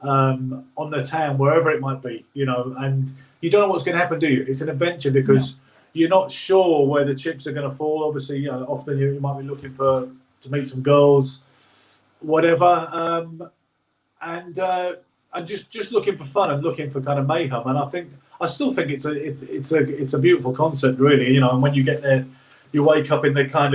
on the town, wherever it might be, and you don't know what's going to happen, do you? It's an adventure, because you're not sure where the chips are going to fall. Obviously, often you might be looking to meet some girls, whatever, and just looking for fun and looking for kind of mayhem. And I still think it's a beautiful concept, really. And when you get there, you wake up in the kind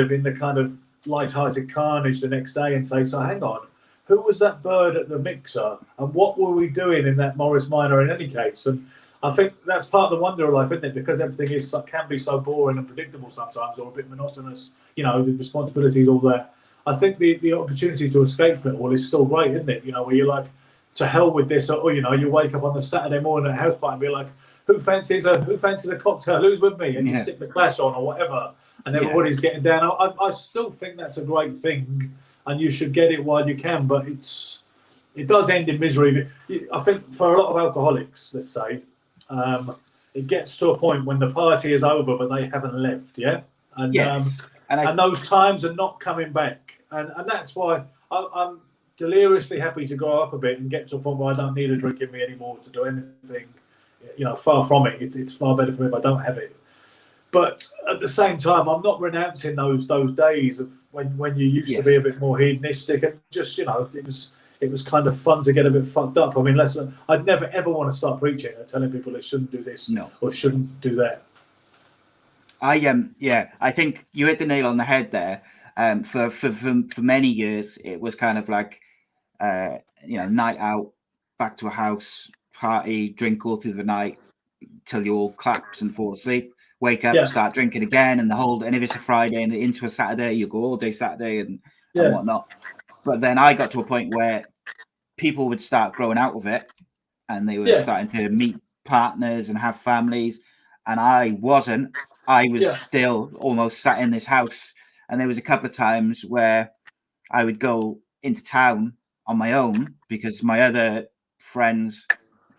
of light-hearted carnage the next day and say, so hang on, who was that bird at the mixer, and what were we doing in that Morris Minor in any case? And I think that's part of the wonder of life, isn't it? Because everything can be so boring and predictable sometimes, or a bit monotonous, with responsibilities, all that. I think the opportunity to escape from it all is still great, isn't it? Where you're like, to hell with this, or you wake up on the Saturday morning at a house party and be like, who fancies a cocktail? Who's with me? And you stick the Clash on or whatever, and everybody's getting down. I still think that's a great thing, and you should get it while you can. But it does end in misery. I think for a lot of alcoholics, let's say, it gets to a point when the party is over, but they haven't left. And those times are not coming back, and that's why I'm deliriously happy to grow up a bit and get to a point where I don't need a drink in me anymore to do anything. Far from it. It's far better for me if I don't have it. But at the same time, I'm not renouncing those days of when you used to be a bit more hedonistic, and just it was kind of fun to get a bit fucked up. I mean, I'd never ever want to start preaching and telling people they shouldn't do this or shouldn't do that. I think you hit the nail on the head there. For many years, it was kind of like night out, back to a house, party, drink all through the night till you all collapse and fall asleep. Wake up, start drinking again, and if it's a Friday and into a Saturday, you go all day Saturday and whatnot. But then I got to a point where people would start growing out of it, and they were starting to meet partners and have families, and I wasn't. I was still almost sat in this house, and there was a couple of times where I would go into town on my own because my other friends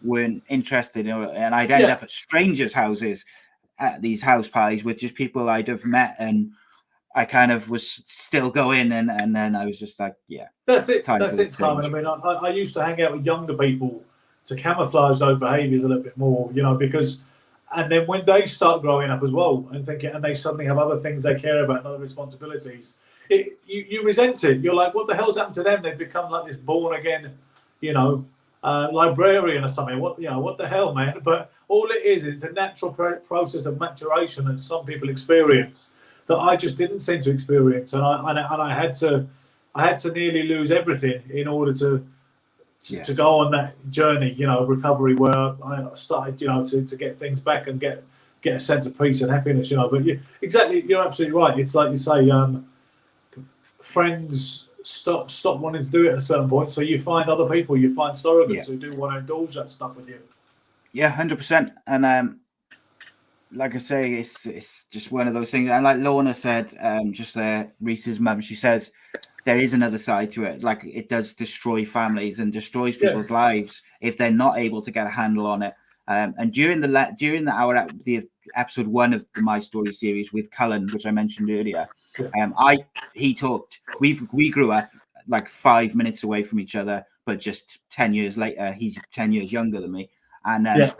weren't interested, and I'd end up at strangers' houses at these house parties with just people I'd have met, and I kind of was still going, and then I was just like, that's it, Simon. I mean, I used to hang out with younger people to camouflage those behaviours a little bit more, because, and then when they start growing up as well and they suddenly have other things they care about and other responsibilities, you resent it. You're like, what the hell's happened to them? They've become like this born again, librarian or something. What the hell, man? But all it is a natural process of maturation that some people experience that I just didn't seem to experience, and I had to nearly lose everything in order to go on that journey, of recovery, where I started, to get things back and get a sense of peace and happiness, But you're absolutely right. It's like you say, friends stop wanting to do it at a certain point, so you find other people, you find surrogates who do want to indulge that stuff with you. 100%. And like I say, it's just one of those things. And like Lorna said, just there, Reese's mum, she says there is another side to it. Like, it does destroy families and destroys people's lives if they're not able to get a handle on it. And during the episode 1 of the My Story series with Cullen, which I mentioned earlier, we grew up like 5 minutes away from each other, but just 10 years later, he's 10 years younger than me. And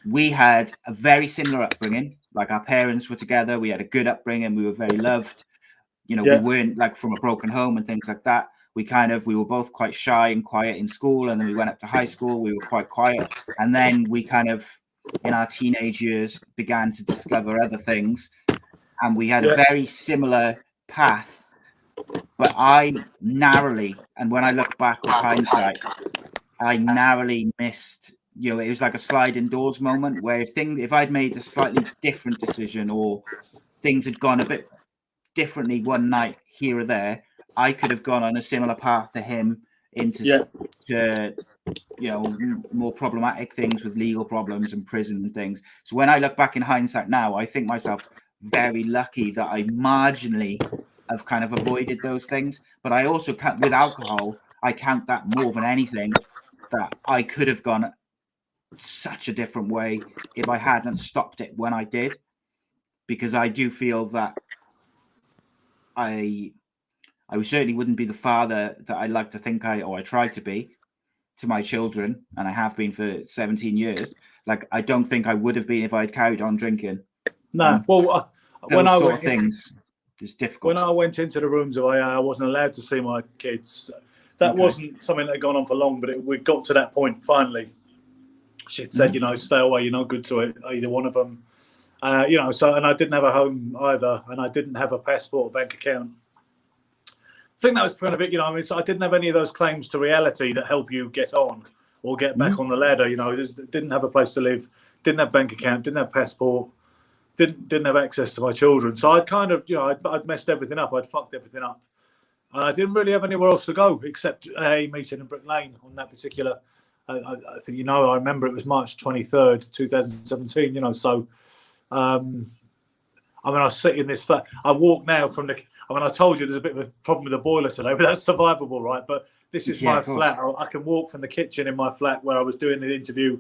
we had a very similar upbringing. Like, our parents were together. We had a good upbringing. We were very loved. We weren't like from a broken home and things like that. We were both quite shy and quiet in school. And then we went up to high school. We were quite quiet. And then we kind of, in our teenage years, began to discover other things. And we had a very similar path but I narrowly, and when I look back with hindsight, I narrowly missed. You know, it was like a sliding doors moment where if I'd made a slightly different decision or things had gone a bit differently one night here or there, I could have gone on a similar path to him into to, you know, more problematic things with legal problems and prison and things. So when I look back in hindsight now, I think myself very lucky that I marginally have kind of avoided those things. But I also count with alcohol, I count that more than anything, that I could have gone such a different way if I hadn't stopped it when I did, because I do feel that I certainly wouldn't be the father that I like to think I try to be to my children, and I have been for 17 years. Like, I don't think I would have been if I'd carried on drinking. No, well, when I went things, it's difficult. When I went into the rooms of AA, I wasn't allowed to see my kids. That wasn't something that had gone on for long, but we got to that point finally. She'd said, you know, stay away, you're not good to it, either one of them. You know, so, and I didn't have a home either, and I didn't have a passport or bank account. I think that was kind of it, you know. I mean, so I didn't have any of those claims to reality that help you get on or get back on the ladder. You know, didn't have a place to live, didn't have bank account, didn't have passport, didn't have access to my children. So I'd kind of, you know, I'd messed everything up. I'd fucked everything up. And I didn't really have anywhere else to go except a meeting in Brick Lane on that particular. I think, you know, I remember it was March 23rd, 2017. You know, so. I mean, I sit in this flat. I walk now from the. I mean, I told you there's a bit of a problem with the boiler today, but that's survivable, right? But this is my flat. I can walk from the kitchen in my flat where I was doing the interview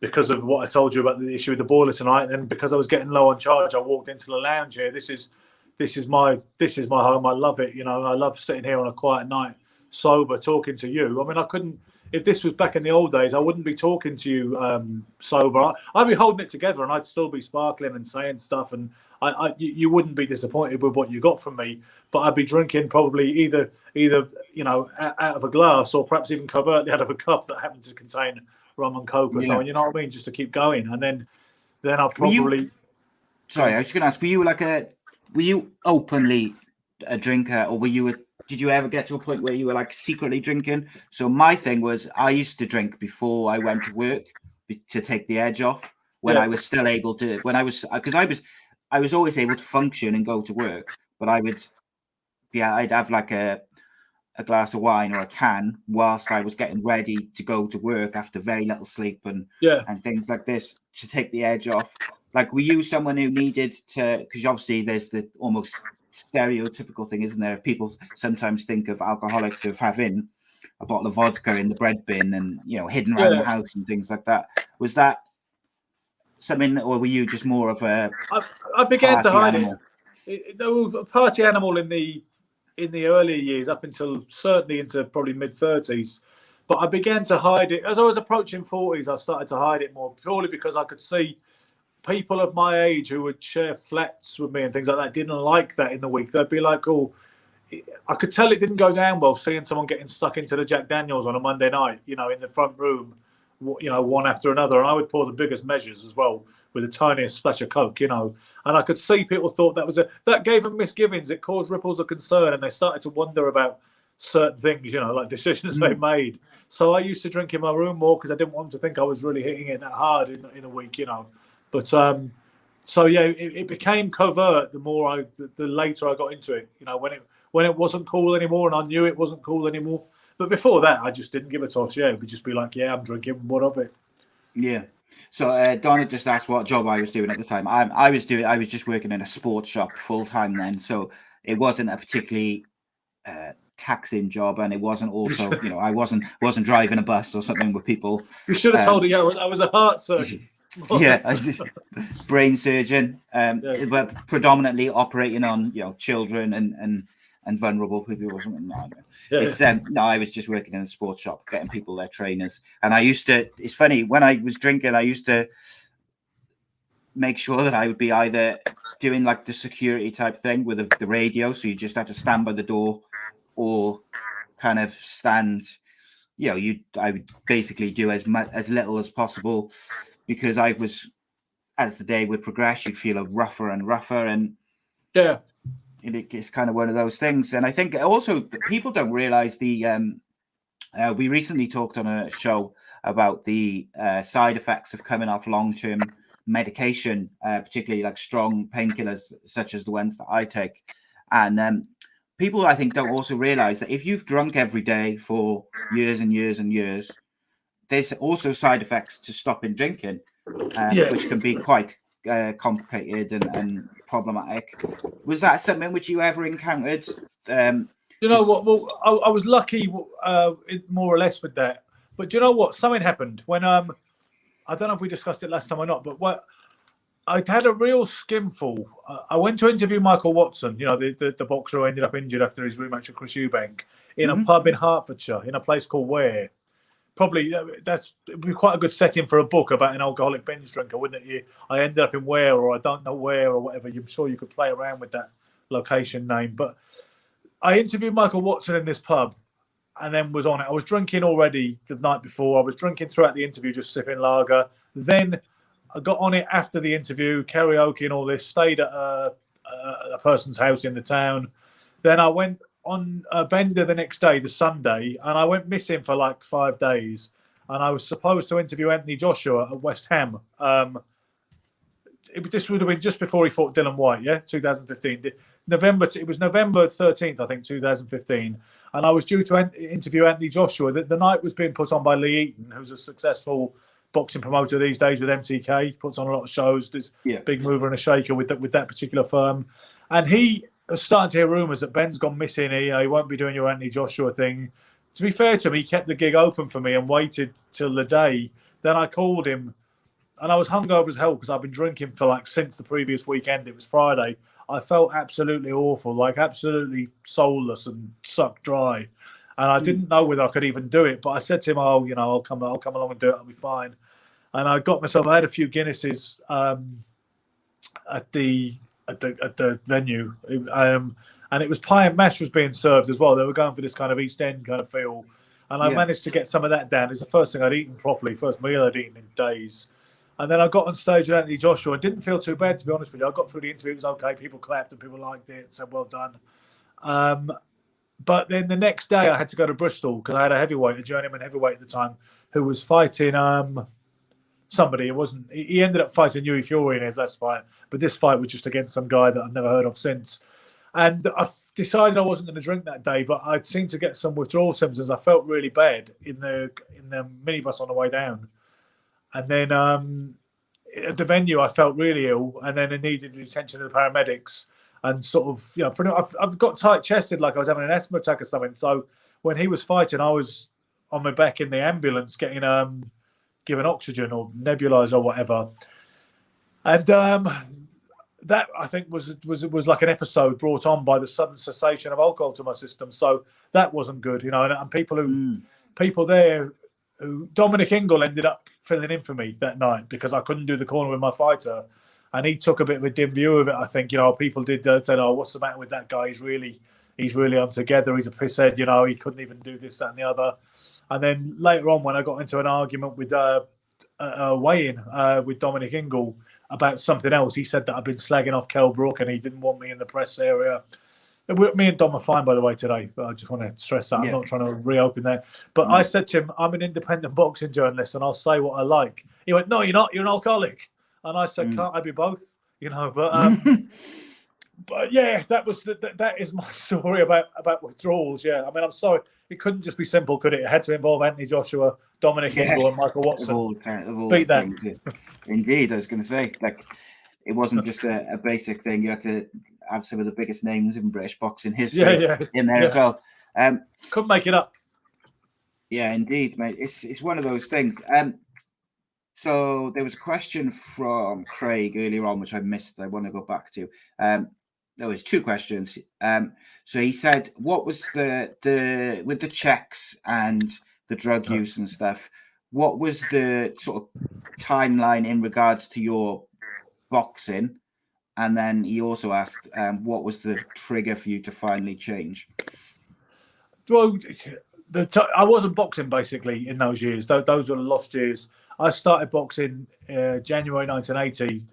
because of what I told you about the issue with the boiler tonight, and because I was getting low on charge, I walked into the lounge here. This is my home. I love it. You know, I love sitting here on a quiet night, sober, talking to you. I mean, I couldn't. If this was back in the old days, I wouldn't be talking to you sober. I'd be holding it together, and I'd still be sparkling and saying stuff, and you wouldn't be disappointed with what you got from me. But I'd be drinking probably either you know, out of a glass or perhaps even covertly out of a cup that happened to contain rum and coke or something. You know what I mean? Just to keep going, and then I'll probably. Sorry, I was just going to ask: were you openly a drinker, or did you ever get to a point where you were like secretly drinking? So my thing was, I used to drink before I went to work to take the edge off when I was still able to, because I was always able to function and go to work, but I'd have like a glass of wine or a can whilst I was getting ready to go to work after very little sleep and things like this to take the edge off. Like, were you someone who needed to, because obviously there's the almost stereotypical thing, isn't there? People sometimes think of alcoholics of having a bottle of vodka in the bread bin and, you know, hidden around the house and things like that. Was that something, or were you just more of a I began to hide animal? There was a party animal in the earlier years, up until certainly into probably mid-30s. But I began to hide it as I was approaching 40s. I started to hide it more purely because I could see people of my age who would share flats with me and things like that didn't like that in the week. They'd be like, oh, I could tell it didn't go down well seeing someone getting stuck into the Jack Daniels on a Monday night, you know, in the front room, you know, one after another. And I would pour the biggest measures as well with the tiniest splash of Coke, you know. And I could see people thought that gave them misgivings. It caused ripples of concern, and they started to wonder about certain things, you know, like decisions they made. So I used to drink in my room more because I didn't want them to think I was really hitting it that hard in a week, you know. But so yeah, it became covert the later I got into it. You know, when it wasn't cool anymore, and I knew it wasn't cool anymore. But before that, I just didn't give a toss. Yeah, it would just be like, yeah, I'm drinking. What of it? Yeah. So Donna just asked what job I was doing at the time. I was just working in a sports shop full time then. So it wasn't a particularly taxing job, and it wasn't also, you know, I wasn't driving a bus or something with people. You should have told her, yeah, I was a heart surgeon. Yeah, I was just brain surgeon, but predominantly operating on, you know, children and vulnerable people or something. No, I was just working in a sports shop, getting people their trainers. And I used to, it's funny, when I was drinking, I used to make sure that I would be either doing like the security type thing with the radio, so you just had to stand by the door, or kind of stand, you know, I would basically do as little as possible, because I was, as the day would progress, you'd feel rougher and rougher, and it's kind of one of those things. And I think also people don't realize we recently talked on a show about the side effects of coming off long-term medication, particularly like strong painkillers such as the ones that I take. And people, I think, don't also realize that if you've drunk every day for years and years and years, there's also side effects to stopping drinking, which can be quite complicated and problematic. Was that something which you ever encountered? You know what? Well, I was lucky, more or less, with that. But do you know what? Something happened when I don't know if we discussed it last time or not. But I had a real skinful. I went to interview Michael Watson, the boxer who ended up injured after his rematch with Chris Eubank, in a pub in Hertfordshire, in a place called Ware. Probably it'd be quite a good setting for a book about an alcoholic binge drinker, wouldn't it? I ended up in Ware, or I don't know where, or whatever. I'm sure you could play around with that location name. But I interviewed Michael Watson in this pub, and then was on it. I was drinking already the night before. I was drinking throughout the interview, just sipping lager. Then I got on it after the interview, karaoke and all this. Stayed at a person's house in the town. Then I went on a bender the next day, the Sunday, and I went missing for like 5 days. And I was supposed to interview Anthony Joshua at West Ham. This would have been just before he fought Dylan White, 2015. It was November 13th, I think, 2015. And I was due to interview Anthony Joshua. The night was being put on by Lee Eaton, who's a successful boxing promoter these days with MTK. He puts on a lot of shows. There's big mover and a shaker with that particular firm. And he was starting to hear rumours that Ben's gone missing. He won't be doing your Anthony Joshua thing. To be fair to him, he kept the gig open for me and waited till the day. Then I called him, and I was hungover as hell because I've been drinking for since the previous weekend. It was Friday. I felt absolutely awful, absolutely soulless and sucked dry. And I didn't know whether I could even do it. But I said to him, I'll come along and do it. I'll be fine. And I had a few Guinnesses at the venue. And it was pie and mash was being served as well. They were going for this kind of East End kind of feel. And I managed to get some of that down. It's the first thing I'd eaten properly, first meal I'd eaten in days. And then I got on stage with Anthony Joshua and didn't feel too bad, to be honest with you. I got through the interview. It was okay. People clapped and people liked it and said, well done. But then the next day I had to go to Bristol because I had a journeyman heavyweight at the time, who was fighting somebody. He ended up fighting Yuri Fury in his last fight. But this fight was just against some guy that I've never heard of since. And I decided I wasn't going to drink that day, but I seemed to get some withdrawal symptoms. I felt really bad in the minibus on the way down. And then at the venue, I felt really ill, and then I needed the attention of the paramedics. And sort of, I've got tight-chested, like I was having an asthma attack or something. So when he was fighting, I was on my back in the ambulance getting given oxygen or nebulizer or whatever. And that, I think, was like an episode brought on by the sudden cessation of alcohol to my system. So that wasn't good, and people there. Dominic Ingle ended up filling in for me that night because I couldn't do the corner with my fighter, and he took a bit of a dim view of it. I think people did say, "Oh, what's the matter with that guy? He's really untogether. He's a pisshead. He couldn't even do this, that, and the other." And then later on, when I got into an argument with weigh-in with Dominic Ingle about something else, he said that I'd been slagging off Kell Brook and he didn't want me in the press area. Me and Dom are fine, by the way, today. But I just want to stress that. I'm not trying to reopen that. But I said to him, I'm an independent boxing journalist and I'll say what I like. He went, no, you're not. You're an alcoholic. And I said, can't I be both? But yeah, that is my story about withdrawals. Yeah, I mean, I'm sorry. It couldn't just be simple, could it? It had to involve Anthony Joshua, Dominic Ingle and Michael Watson. Of all Beat that. Things, Indeed, I was going to say, it wasn't just a basic thing. You had to have some of the biggest names in British boxing history in there as well. Couldn't make it up. Yeah, indeed, mate. It's one of those things. So there was a question from Craig earlier on, which I missed. I want to go back to. There was two questions. So he said, what was the with the checks and the drug use and stuff, what was the sort of timeline in regards to your boxing? And then he also asked, what was the trigger for you to finally change? Well, I wasn't boxing basically in those years. Those were the lost years. I started boxing January 1980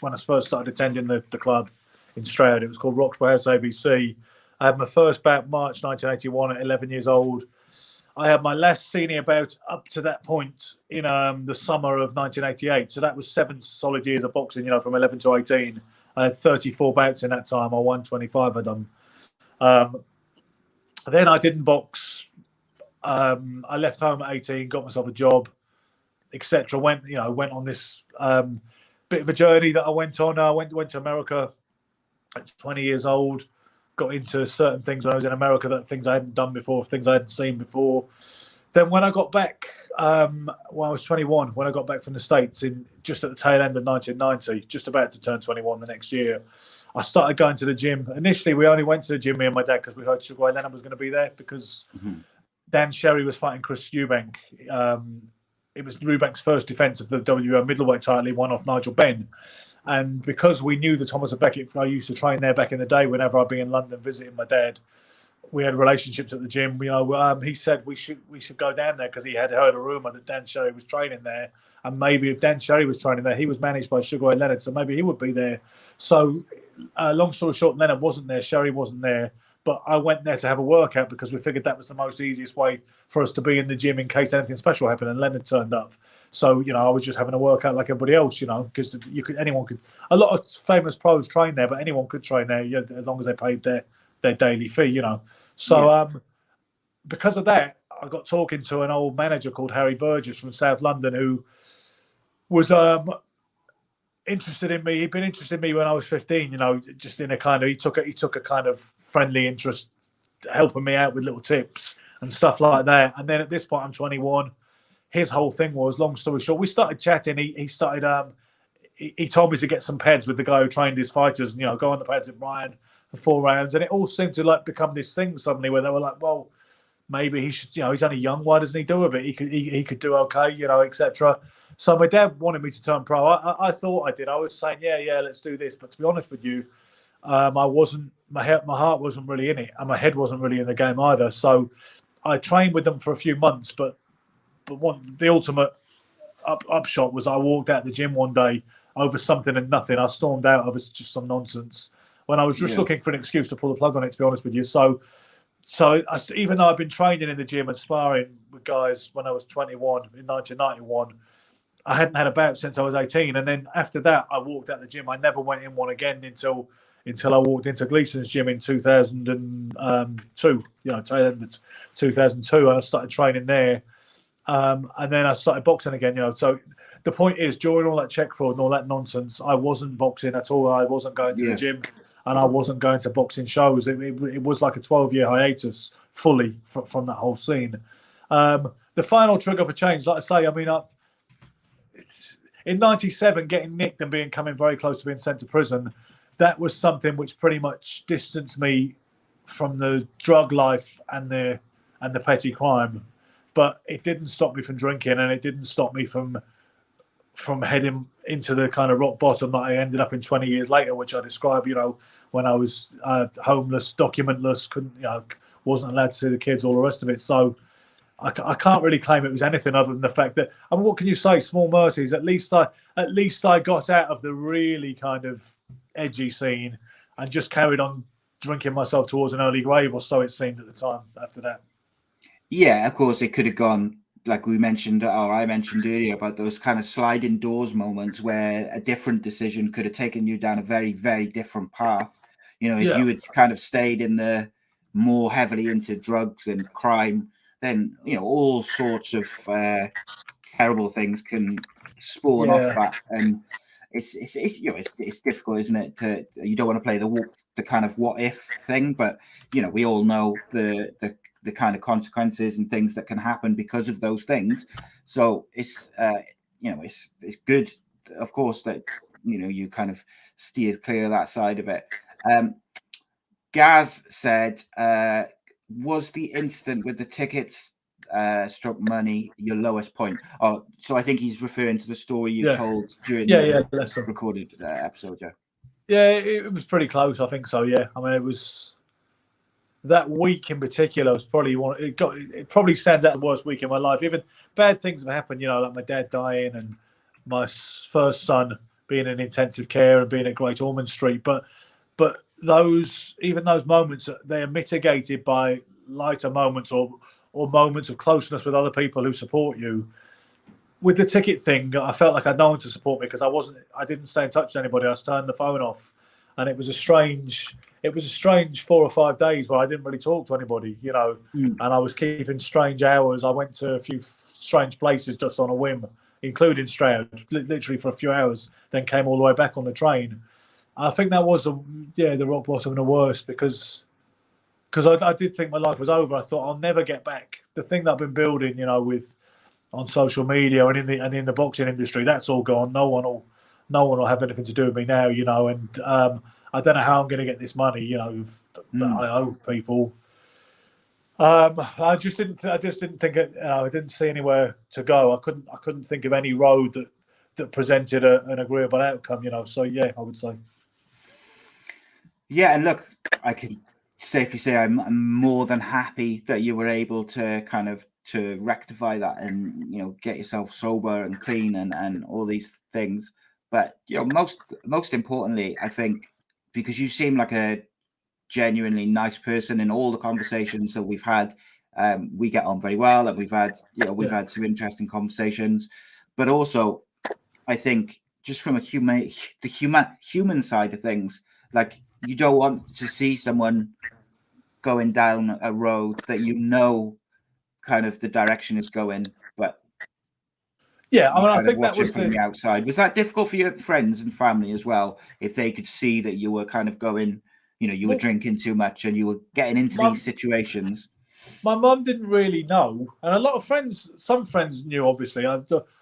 when I first started attending the club in Stroud. It was called Roxburgh House ABC. I had my first bout March 1981 at 11 years old. I had my last senior bout up to that point in the summer of 1988. So that was 7 solid years of boxing, from 11 to 18. I had 34 bouts in that time. I won 25 of them. Then I didn't box. I left home at 18, got myself a job, etc. Went on this bit of a journey that I went on. I went to America at 20 years old. Got into certain things when I was in America, that things I hadn't done before, things I hadn't seen before. Then when I got back, when I was 21, when I got back from the States just at the tail end of 1990, just about to turn 21 the next year, I started going to the gym. Initially, we only went to the gym, me and my dad, because we heard Sugar Ray Leonard was going to be there because Dan Sherry was fighting Chris Eubank. It was Eubank's first defence of the WBO middleweight title. He won off Nigel Benn. And because we knew the Thomas and Beckett, I used to train there back in the day whenever I'd be in London visiting my dad. We had relationships at the gym. He said we should go down there because he had heard a rumour that Dan Sherry was training there. And maybe if Dan Sherry was training there, he was managed by Sugar Ray Leonard, so maybe he would be there. So long story short, Leonard wasn't there, Sherry wasn't there. But I went there to have a workout because we figured that was the most easiest way for us to be in the gym in case anything special happened. And Leonard turned up. So, I was just having a workout like everybody else, because anyone could. A lot of famous pros train there, but anyone could train there as long as they paid their daily fee, So because of that, I got talking to an old manager called Harry Burgess from South London who was interested in me. He'd been interested in me when I was 15, just in a kind of, he took a kind of friendly interest, helping me out with little tips and stuff like that. And then at this point, I'm 21. His whole thing was, long story short, we started chatting. He started, he told me to get some pads with the guy who trained his fighters, go on the pads with Ryan for 4 rounds. And it all seemed to become this thing suddenly where they were like, well, maybe he should, he's only young. Why doesn't he do a bit? He could do okay, etc. So my dad wanted me to turn pro. I thought I did. I was saying, yeah, let's do this. But to be honest with you, I wasn't. My heart wasn't really in it, and my head wasn't really in the game either. So I trained with them for a few months. But the ultimate upshot was I walked out the gym one day over something and nothing. I stormed out over just some nonsense when I was just looking for an excuse to pull the plug on it. To be honest with you, so even though I've been training in the gym and sparring with guys when I was 21 in 1991. I hadn't had a bout since I was 18. And then after that, I walked out the gym. I never went in one again until I walked into Gleason's gym in 2002, tail end of 2002. And I started training there. And then I started boxing again, So the point is, during all that check fraud and all that nonsense, I wasn't boxing at all. I wasn't going to the gym and I wasn't going to boxing shows. It was like a 12-year hiatus fully from that whole scene. The final trigger for change, like I say, in 97, getting nicked and coming very close to being sent to prison, that was something which pretty much distanced me from the drug life and the petty crime. But it didn't stop me from drinking, and it didn't stop me from heading into the kind of rock bottom that I ended up in 20 years later, which I describe, when I was homeless, documentless, wasn't allowed to see the kids, all the rest of it. So I can't really claim it was anything other than the fact that, what can you say? Small mercies. At least I got out of the really kind of edgy scene and just carried on drinking myself towards an early grave, or so it seemed at the time after that. Yeah, of course, it could have gone, like we mentioned, or I mentioned earlier, about those kind of sliding doors moments where a different decision could have taken you down a very, very different path. If you had kind of stayed in the more heavily into drugs and crime, then all sorts of terrible things can spawn off that, and it's difficult, isn't it? You don't want to play the kind of what if thing, but we all know the kind of consequences and things that can happen because of those things. So it's it's good, of course, that you kind of steer clear of that side of it. Gaz said, was the incident with the tickets stroke money your lowest point? Oh, so I think he's referring to the story you told during the recorded episode. Yeah, it was pretty close. I think so. Yeah, I mean, it was that week in particular was probably it probably stands out the worst week in my life. Even bad things have happened, like my dad dying and my first son being in intensive care and being at Great Ormond Street. But those moments, they are mitigated by lighter moments or moments of closeness with other people who support you. With the ticket thing, I felt like I had no one to support me because I didn't stay in touch with anybody. I turned the phone off, and it was a strange 4 or 5 days where I didn't really talk to anybody, and I was keeping strange hours. I went to a few strange places just on a whim, including Stroud, literally for a few hours, then came all the way back on the train. I think that was the rock bottom and the worst because I did think my life was over. I thought I'll never get back. The thing that I've been building, with on social media and in the boxing industry, that's all gone. No one will have anything to do with me now, and I don't know how I'm going to get this money, that I owe people. I just didn't think I didn't see anywhere to go. I couldn't think of any road that presented an agreeable outcome, So yeah, I would say. Yeah, and look, I can safely say I'm more than happy that you were able to kind of to rectify that and get yourself sober and clean and all these things. But most importantly, I think because you seem like a genuinely nice person in all the conversations that we've had, we get on very well, and we've had had some interesting conversations. But also, I think just from the human side of things, like you don't want to see someone going down a road that kind of the direction is going, but yeah, I mean, I think that was from the outside. Was that difficult for your friends and family as well, if they could see that you were kind of going, you were drinking too much and you were getting into these situations? My mum didn't really know, and a lot of friends, some friends knew. Obviously, I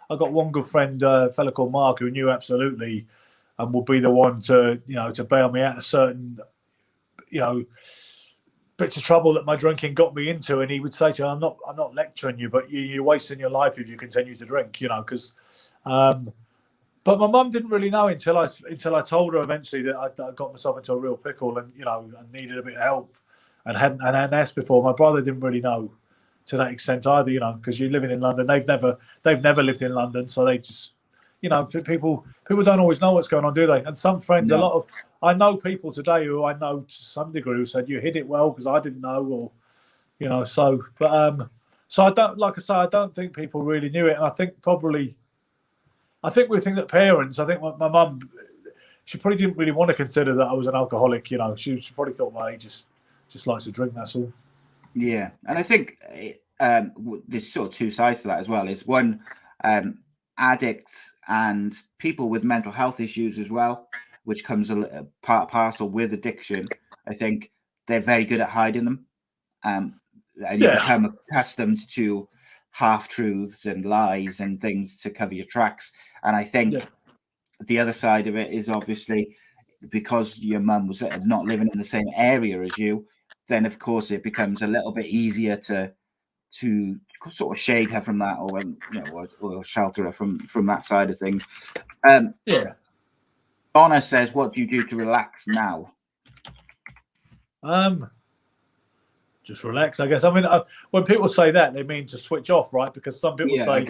got one good friend, a fella called Mark, who knew absolutely, and would be the one to to bail me out of certain bits of trouble that my drinking got me into. And he would say to me, I'm not lecturing you, but you're wasting your life if you continue to drink, because. But my mum didn't really know until I told her eventually that I got myself into a real pickle and I needed a bit of help and hadn't asked before. My brother didn't really know to that extent either, because you're living in London. They've never lived in London, so they just people don't always know what's going on, do they? And some friends, I know people today who I know to some degree who said you hid it well because I didn't know, or so. But so I don't, like I say, I don't think people really knew it. And I think we think that parents, I think my mum, she probably didn't really want to consider that I was an alcoholic. She probably thought, well, he just likes to drink. That's all. Yeah, and I think there's sort of two sides to that as well. Is one, addicts and people with mental health issues as well, which comes a parcel with addiction. I think they're very good at hiding them, and you become accustomed to half-truths and lies and things to cover your tracks. And I think the other side of it is obviously because your mum was not living in the same area as you, then of course it becomes a little bit easier to sort of shade her from that, or shelter her from that side of things. Donna says, what do you do to relax now? Just relax, I guess. I mean, when people say that, they mean to switch off, right? Because some people say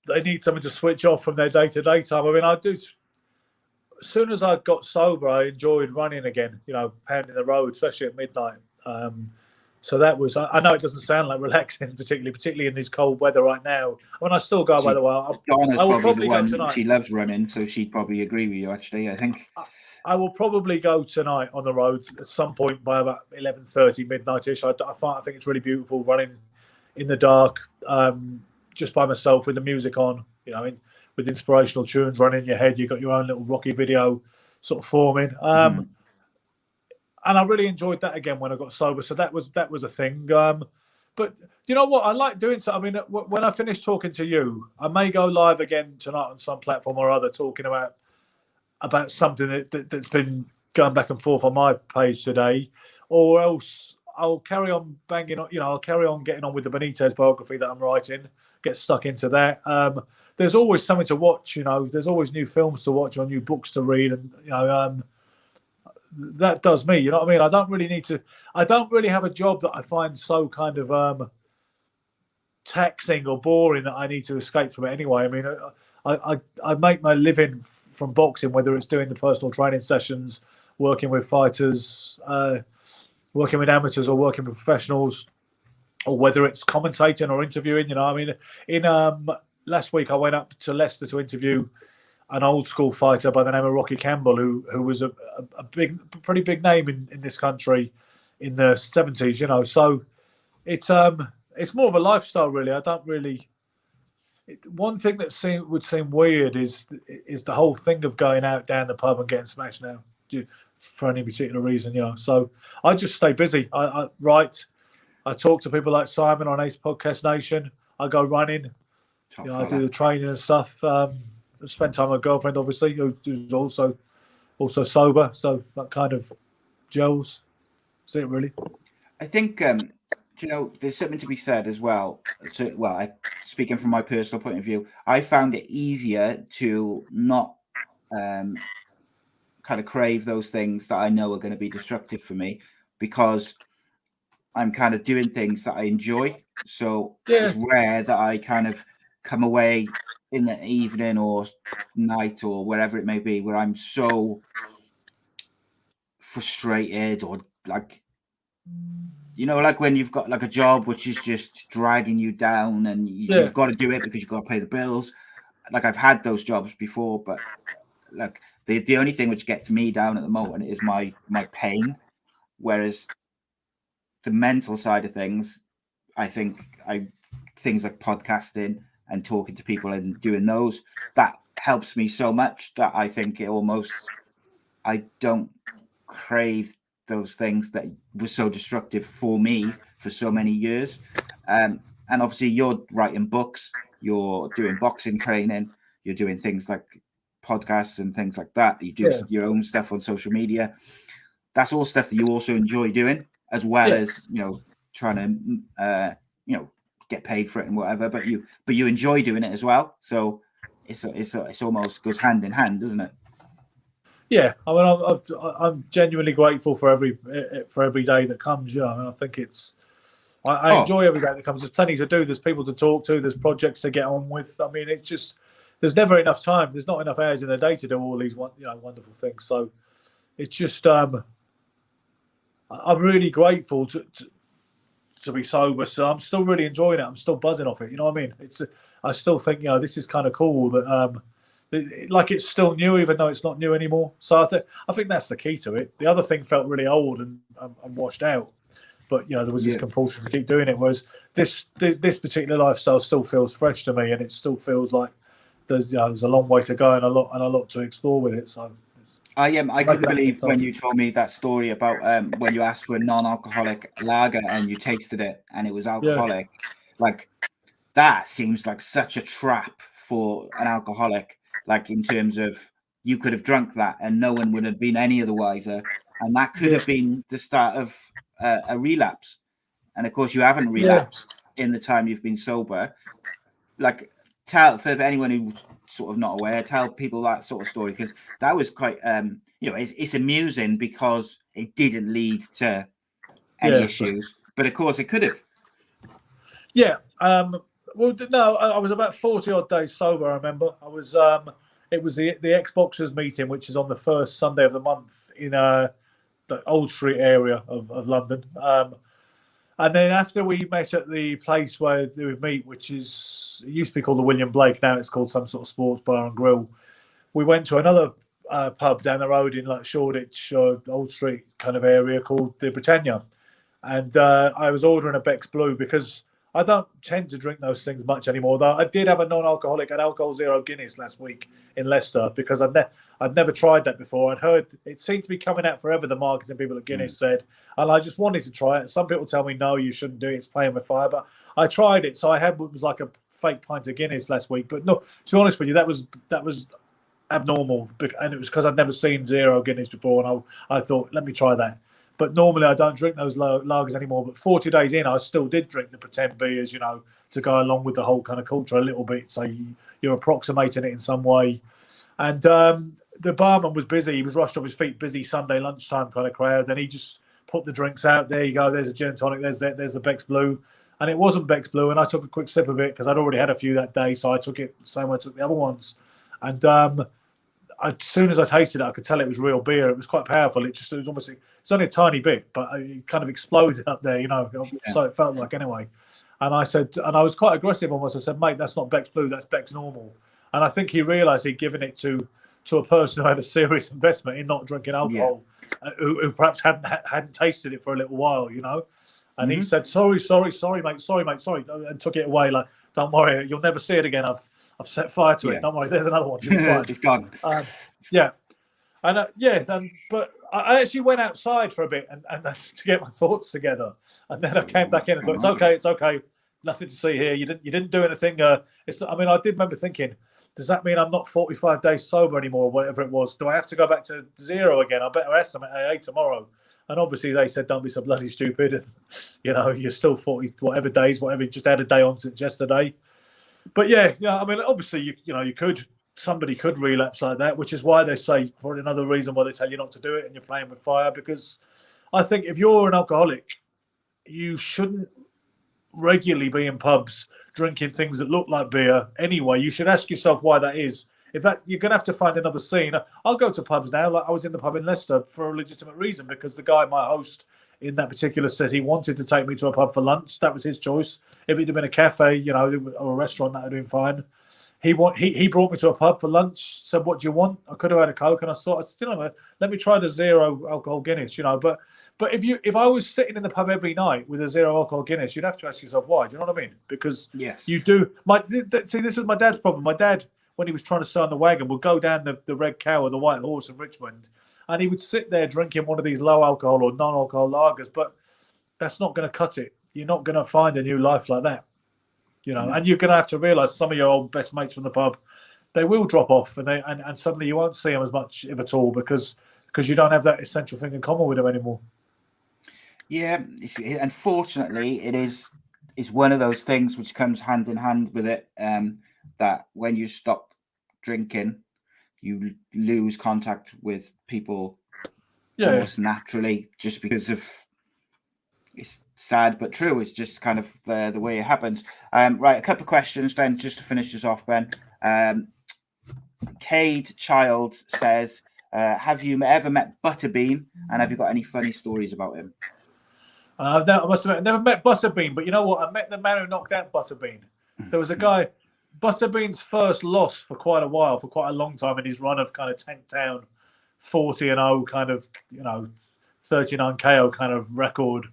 they need something to switch off from their day-to-day time. I mean, I do. As soon as I got sober, I enjoyed running again, pounding the road, especially at midnight. So that was, I know it doesn't sound like relaxing, particularly in this cold weather right now. I mean, I still go, by the way. I will probably go tonight. She loves running, so she'd probably agree with you, actually, I think. I will probably go tonight on the road at some point by about 11:30, midnight-ish. I think it's really beautiful running in the dark, just by myself with the music on, with inspirational tunes running in your head. You've got your own little Rocky video sort of forming. And I really enjoyed that again when I got sober. So that was a thing. But you know what? I like doing so. I mean, when I finish talking to you, I may go live again tonight on some platform or other talking about something that's been going back and forth on my page today, or else I'll carry on banging on. I'll carry on getting on with the Benitez biography that I'm writing. Get stuck into that. There's always something to watch. There's always new films to watch or new books to read, and that does me. You know what I mean? I don't really have a job that I find so kind of taxing or boring that I need to escape from it anyway. I mean, I make my living from boxing, whether it's doing the personal training sessions working with fighters, working with amateurs or working with professionals, or whether it's commentating or interviewing. You know, I mean, in last week I went up to Leicester to interview an old school fighter by the name of Rocky Campbell, who was a pretty big name in this country in the 70s. You know, so it's more of a lifestyle, really. I don't really. One thing that would seem weird is the whole thing of going out down the pub and getting smashed now for any particular reason, you know. So I just stay busy. I write. I talk to people like Simon on Ace Podcast Nation. I go running. You know, I do the training and stuff. I spend time with my girlfriend, obviously, who's also sober. So that kind of gels. That's it, really. I think, you know, there's something to be said as well. So, speaking from my personal point of view, I found it easier to not kind of crave those things that I know are going to be destructive for me, because I'm kind of doing things that I enjoy. So it's rare that I kind of come away in the evening or night or wherever it may be where I'm so frustrated, or like, you know, like when you've got like a job which is just dragging you down and you've got to do it because you've got to pay the bills. Like, I've had those jobs before, but like the only thing which gets me down at the moment is my pain. Whereas the mental side of things, I think things like podcasting and talking to people and doing those, that helps me so much that I think I don't crave those things that were so destructive for me for so many years. And obviously you're writing books, you're doing boxing training, you're doing things like podcasts and things like that. You do your own stuff on social media. That's all stuff that you also enjoy doing, as well as, you know, trying to, you know, get paid for it and whatever, but you enjoy doing it as well. So it's almost goes hand in hand, doesn't it? Yeah, I mean, I'm genuinely grateful for every day that comes. You know, and I think I enjoy every day that comes. There's plenty to do. There's people to talk to. There's projects to get on with. I mean, it's just there's never enough time. There's not enough hours in the day to do all these wonderful things. So it's just I'm really grateful to be sober. So I'm still really enjoying it. I'm still buzzing off it. You know what I mean? I still think, you know, this is kind of cool that like it's still new, even though it's not new anymore. So I think that's the key to it. The other thing felt really old and washed out, but you know, there was this compulsion to keep doing it. Whereas this particular lifestyle still feels fresh to me, and it still feels like there's a long way to go and a lot to explore with it. So I couldn't believe when you told me that story about when you asked for a non-alcoholic lager and you tasted it and it was alcoholic. Like, that seems like such a trap for an alcoholic. Like, in terms of, you could have drunk that and no one would have been any of the wiser, and that could have been the start of a relapse. And of course, you haven't relapsed in the time you've been sober. Like, tell, for anyone who's sort of not aware, tell people that sort of story, because that was quite you know, it's amusing because it didn't lead to any issues, but of course it could have. Well, no, I was about 40 odd days sober. I remember I was it was the Xboxers meeting, which is on the first Sunday of the month in the Old Street area of London. And then after we met at the place where they would meet, which it used to be called the William Blake, now it's called some sort of sports bar and grill, we went to another pub down the road in like Shoreditch, Old Street kind of area, called the Britannia. And I was ordering a Beck's Blue because I don't tend to drink those things much anymore, though I did have a non-alcoholic and alcohol zero Guinness last week in Leicester, because I'd never tried that before. I'd heard it seemed to be coming out forever, the marketing people at Guinness said, and I just wanted to try it. Some people tell me, no, you shouldn't do it, it's playing with fire, but I tried it. So I had what was like a fake pint of Guinness last week. But no, to be honest with you, that was abnormal, and it was because I'd never seen zero Guinness before, and I thought, let me try that. But normally I don't drink those lagers anymore. But 40 days in, I still did drink the pretend beers, you know, to go along with the whole kind of culture a little bit. So you're approximating it in some way. And the barman was busy. He was rushed off his feet, busy Sunday lunchtime kind of crowd. And he just put the drinks out. There you go. There's a gin and tonic. There's the Beck's Blue. And it wasn't Beck's Blue. And I took a quick sip of it because I'd already had a few that day. So I took it the same way I took the other ones. And as soon as I tasted it, I could tell it was real beer. It was quite powerful. It was almost, it's only a tiny bit, but it kind of exploded up there, so it felt like anyway. And I said, and I was quite aggressive almost. I said, mate, that's not Beck's Blue, that's Beck's Normal. And I think he realised he'd given it to a person who had a serious investment in not drinking alcohol, who perhaps hadn't tasted it for a little while, And he said, sorry, mate, and took it away like, don't worry, you'll never see it again. I've set fire to it. Don't worry, there's another one. It's gone. But I actually went outside for a bit and to get my thoughts together, and then I came back in and thought, it's okay, nothing to see here. You didn't do anything. I did remember thinking, does that mean I'm not 45 days sober anymore, or whatever it was? Do I have to go back to 0 again? I better ask them at AA tomorrow. And obviously they said, don't be so bloody stupid. And, you're still 40, whatever days, you just had a day on since yesterday. But obviously, somebody could relapse like that, which is why they say, probably another reason why they tell you not to do it and you're playing with fire. Because I think if you're an alcoholic, you shouldn't regularly be in pubs drinking things that look like beer anyway. You should ask yourself why that is. In fact, you're going to have to find another scene. I'll go to pubs now. Like I was in the pub in Leicester for a legitimate reason, because the guy, my host in that particular city, wanted to take me to a pub for lunch. That was his choice. If it had been a cafe, or a restaurant, that would have been fine. He brought me to a pub for lunch, said, what do you want? I could have had a Coke, and I said, let me try the 0 alcohol Guinness, But if I was sitting in the pub every night with a 0 alcohol Guinness, you'd have to ask yourself why. Do you know what I mean? Because you do. See, this was my dad's problem. My dad, when he was trying to sell the wagon, would go down the Red Cow or the White Horse in Richmond, and he would sit there drinking one of these low alcohol or non-alcohol lagers, but that's not going to cut it. You're not going to find a new life like that. And you're going to have to realise some of your old best mates from the pub, they will drop off, and suddenly you won't see them as much, if at all, because you don't have that essential thing in common with them anymore. Yeah, unfortunately, it's one of those things which comes hand in hand with it, that when you stop drinking, you lose contact with people almost naturally, just because of. It's sad but true. It's just kind of the way it happens. Right, a couple of questions then, just to finish this off, Ben. Cade Child says, have you ever met Butterbean, and have you got any funny stories about him? I must admit, I never met Butterbean, but you know what? I met the man who knocked out Butterbean. There was a guy, Butterbean's first loss for quite a long time in his run of kind of tank down 40-0 kind of, 39 KO kind of record.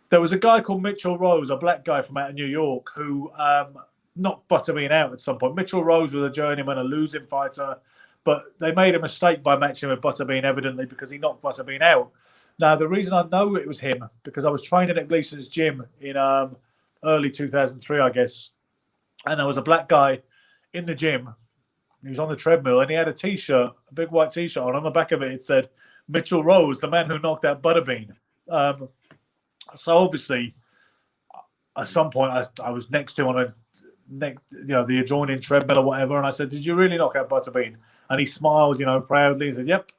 There was a guy called Mitchell Rose, a black guy from out of New York, who knocked Butterbean out at some point. Mitchell Rose was a journeyman, a losing fighter, but they made a mistake by matching with Butterbean, evidently, because he knocked Butterbean out. Now, the reason I know it was him, because I was training at Gleason's gym in early 2003, I guess, and there was a black guy in the gym. He was on the treadmill, and he had a T-shirt, a big white T-shirt on. On the back of it, it said, Mitchell Rose, the man who knocked out Butterbean. So obviously, at some point, I was next to him on the adjoining treadmill or whatever, and I said, "Did you really knock out Butterbean?" And he smiled, proudly. He said, "Yep."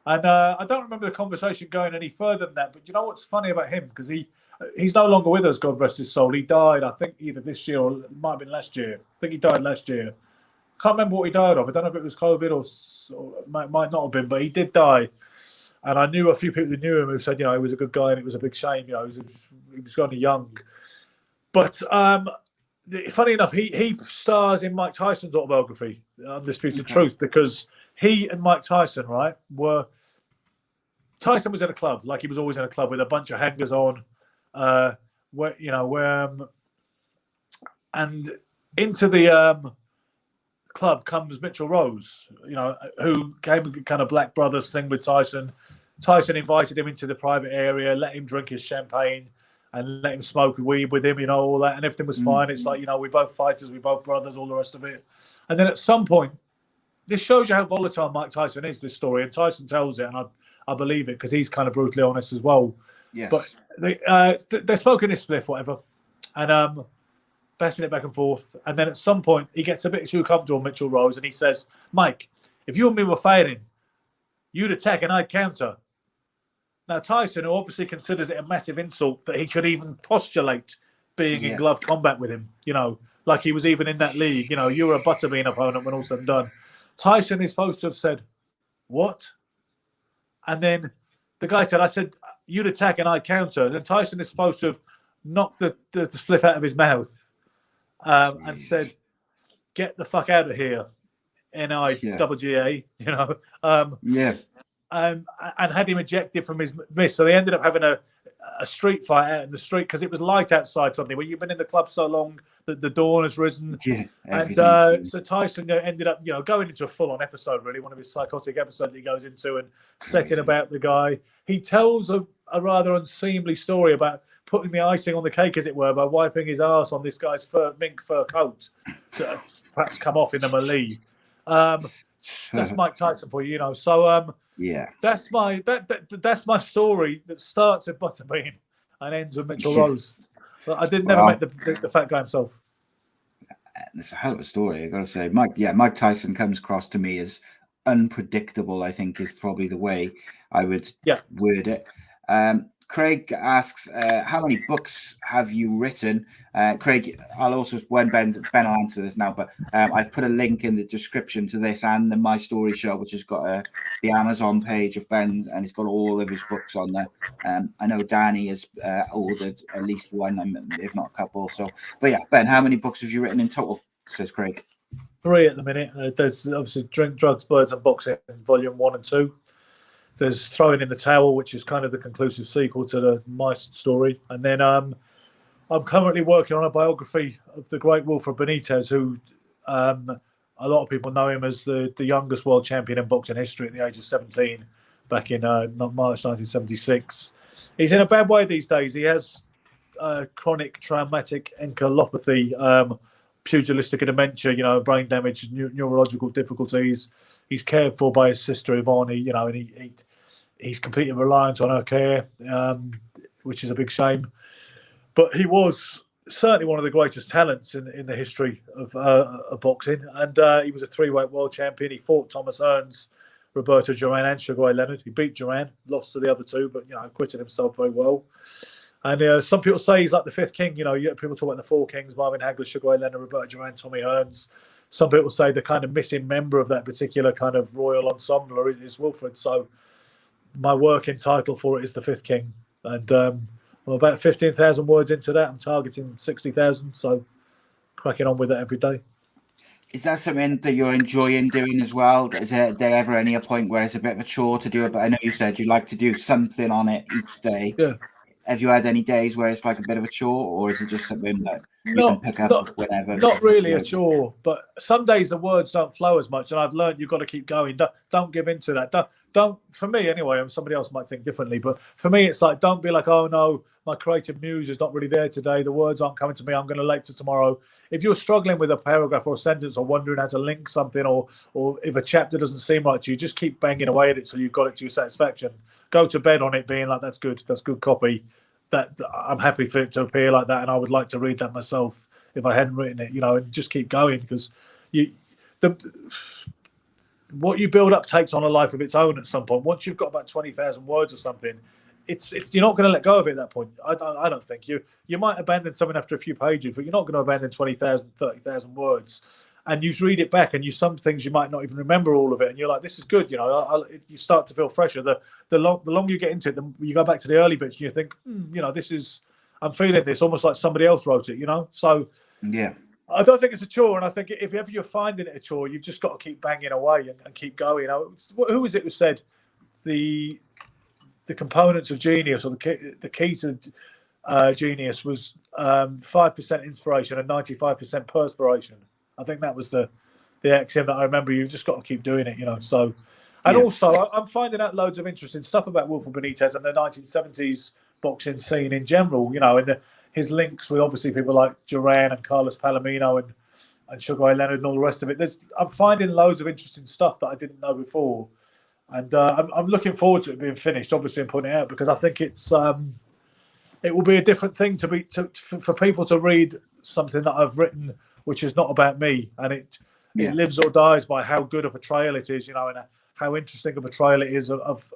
And I don't remember the conversation going any further than that. But you know what's funny about him? Because he's no longer with us, God rest his soul. He died, I think, either this year or it might have been last year. I think he died last year. Can't remember what he died of. I don't know if it was COVID or might not have been, but he did die. And I knew a few people who knew him who said, he was a good guy and it was a big shame. He was kind of young. But funny enough, he stars in Mike Tyson's autobiography, Undisputed Truth, because he and Mike Tyson, right, Tyson was in a club, like he was always in a club with a bunch of hangers on, and into the club comes Mitchell Rose, who came a kind of Black Brothers thing with Tyson. Tyson invited him into the private area, let him drink his champagne and let him smoke weed with him, all that, and everything was fine. It's like, we're both fighters, we're both brothers, all the rest of it. And then at some point, this shows you how volatile Mike Tyson is, this story, and Tyson tells it, and I believe it because he's kind of brutally honest as well. Yes. But they're smoking this spliff, whatever, and passing it back and forth. And then at some point, he gets a bit too comfortable, Mitchell Rose, and he says, "Mike, if you and me were fighting, you'd attack and I'd counter." Now, Tyson, who obviously considers it a massive insult that he could even postulate being in glove combat with him, like he was even in that league, you were a Butterbean opponent when all said and done. Tyson is supposed to have said, "What?" And then the guy said, "I said you'd attack and I counter." And then Tyson is supposed to have knocked the split out of his mouth and said, "Get the fuck out of here." NIGGA, you know. And had him ejected from his miss. So they ended up having a street fight out in the street because it was light outside suddenly. Well, you've been in the club so long that the dawn has risen. Yeah, and so Tyson ended up, going into a full-on episode, really, one of his psychotic episodes he goes into and setting about the guy. He tells a rather unseemly story about putting the icing on the cake, as it were, by wiping his arse on this guy's mink fur coat that's perhaps come off in the melee. That's Mike Tyson for you, So that's my story that starts with Butterbean and ends with Mitchell Rose. But I never met the fat guy himself. It's a hell of a story, I gotta say. Mike Tyson comes across to me as unpredictable, I think is probably the way I would word it. Craig asks, how many books have you written? Craig, I'll also, when Ben will answer this now, but I've put a link in the description to this and the My Story Show, which has got the Amazon page of Ben, and it's got all of his books on there. I know Danny has ordered at least one, if not a couple. So, but yeah, Ben, how many books have you written in total? Says Craig. 3 at the minute. There's obviously Drink, Drugs, Birds and Boxing, volume 1 and 2. There's Throwing in the Towel, which is kind of the conclusive sequel to my story. And then I'm currently working on a biography of the great Wilfred Benitez, who a lot of people know him as the youngest world champion in boxing history at the age of 17 back in March 1976. He's in a bad way these days. He has chronic traumatic encephalopathy, pugilistic dementia, brain damage, neurological difficulties. He's cared for by his sister Ivani, and he's completely reliant on her care, which is a big shame. But he was certainly one of the greatest talents in the history of boxing, and he was a 3-weight world champion. He fought Thomas Hearns, Roberto Duran, and Sugar Ray Leonard. He beat Duran, lost to the other 2, but acquitted himself very well. And some people say he's like the 5th king. People talk about the 4 kings: Marvin Hagler, Sugar Ray Leonard, Roberto Duran, Tommy Hearns. Some people say the kind of missing member of that particular kind of royal ensemble is Wilfred. So my working title for it is the 5th king. And I'm about 15,000 words into that. I'm targeting 60,000. So cracking on with it every day. Is that something that you're enjoying doing as well? Is there ever a point where it's a bit of a chore to do it? But I know you said you like to do something on it each day. Yeah. Have you had any days where it's like a bit of a chore, or is it just something that you can pick up whenever? Not really a chore, but some days the words don't flow as much, and I've learned you've got to keep going. Don't give in to that. Don't. For me, anyway, somebody else might think differently, but for me, it's like, don't be like, oh no, my creative muse is not really there today. The words aren't coming to me. I'm going to late to tomorrow. If you're struggling with a paragraph or a sentence, or wondering how to link something, or if a chapter doesn't seem right to you, just keep banging away at it till you've got it to your satisfaction. Go to bed on it being like, that's good copy. That I'm happy for it to appear like that, and I would like to read that myself if I hadn't written it, and just keep going, because what you build up takes on a life of its own at some point. Once you've got about 20,000 words or something, it's you're not going to let go of it at that point. I don't think you might abandon something after a few pages, but you're not going to abandon 20,000, 30,000 words. And you read it back, and some things you might not even remember all of it, and you're like, "This is good," You start to feel fresher. The longer you get into it, you go back to the early bits, and you think, "This is, I'm feeling this almost like somebody else wrote it," So yeah, I don't think it's a chore, and I think if ever you're finding it a chore, you've just got to keep banging away and keep going. Who was it who said the components of genius, or the key to genius was 5% inspiration and 95% perspiration? I think that was the axiom that I remember. You've just got to keep doing it, So, and also, I'm finding out loads of interesting stuff about Wilfred Benitez and the 1970s boxing scene in general, and his links with obviously people like Duran and Carlos Palomino and Sugar Ray Leonard and all the rest of it. I'm finding loads of interesting stuff that I didn't know before, and I'm looking forward to it being finished, obviously, and putting it out, because I think it will be a different thing for people to read something that I've written, which is not about me, and it lives or dies by how good a portrayal it is, and how interesting a portrayal it is of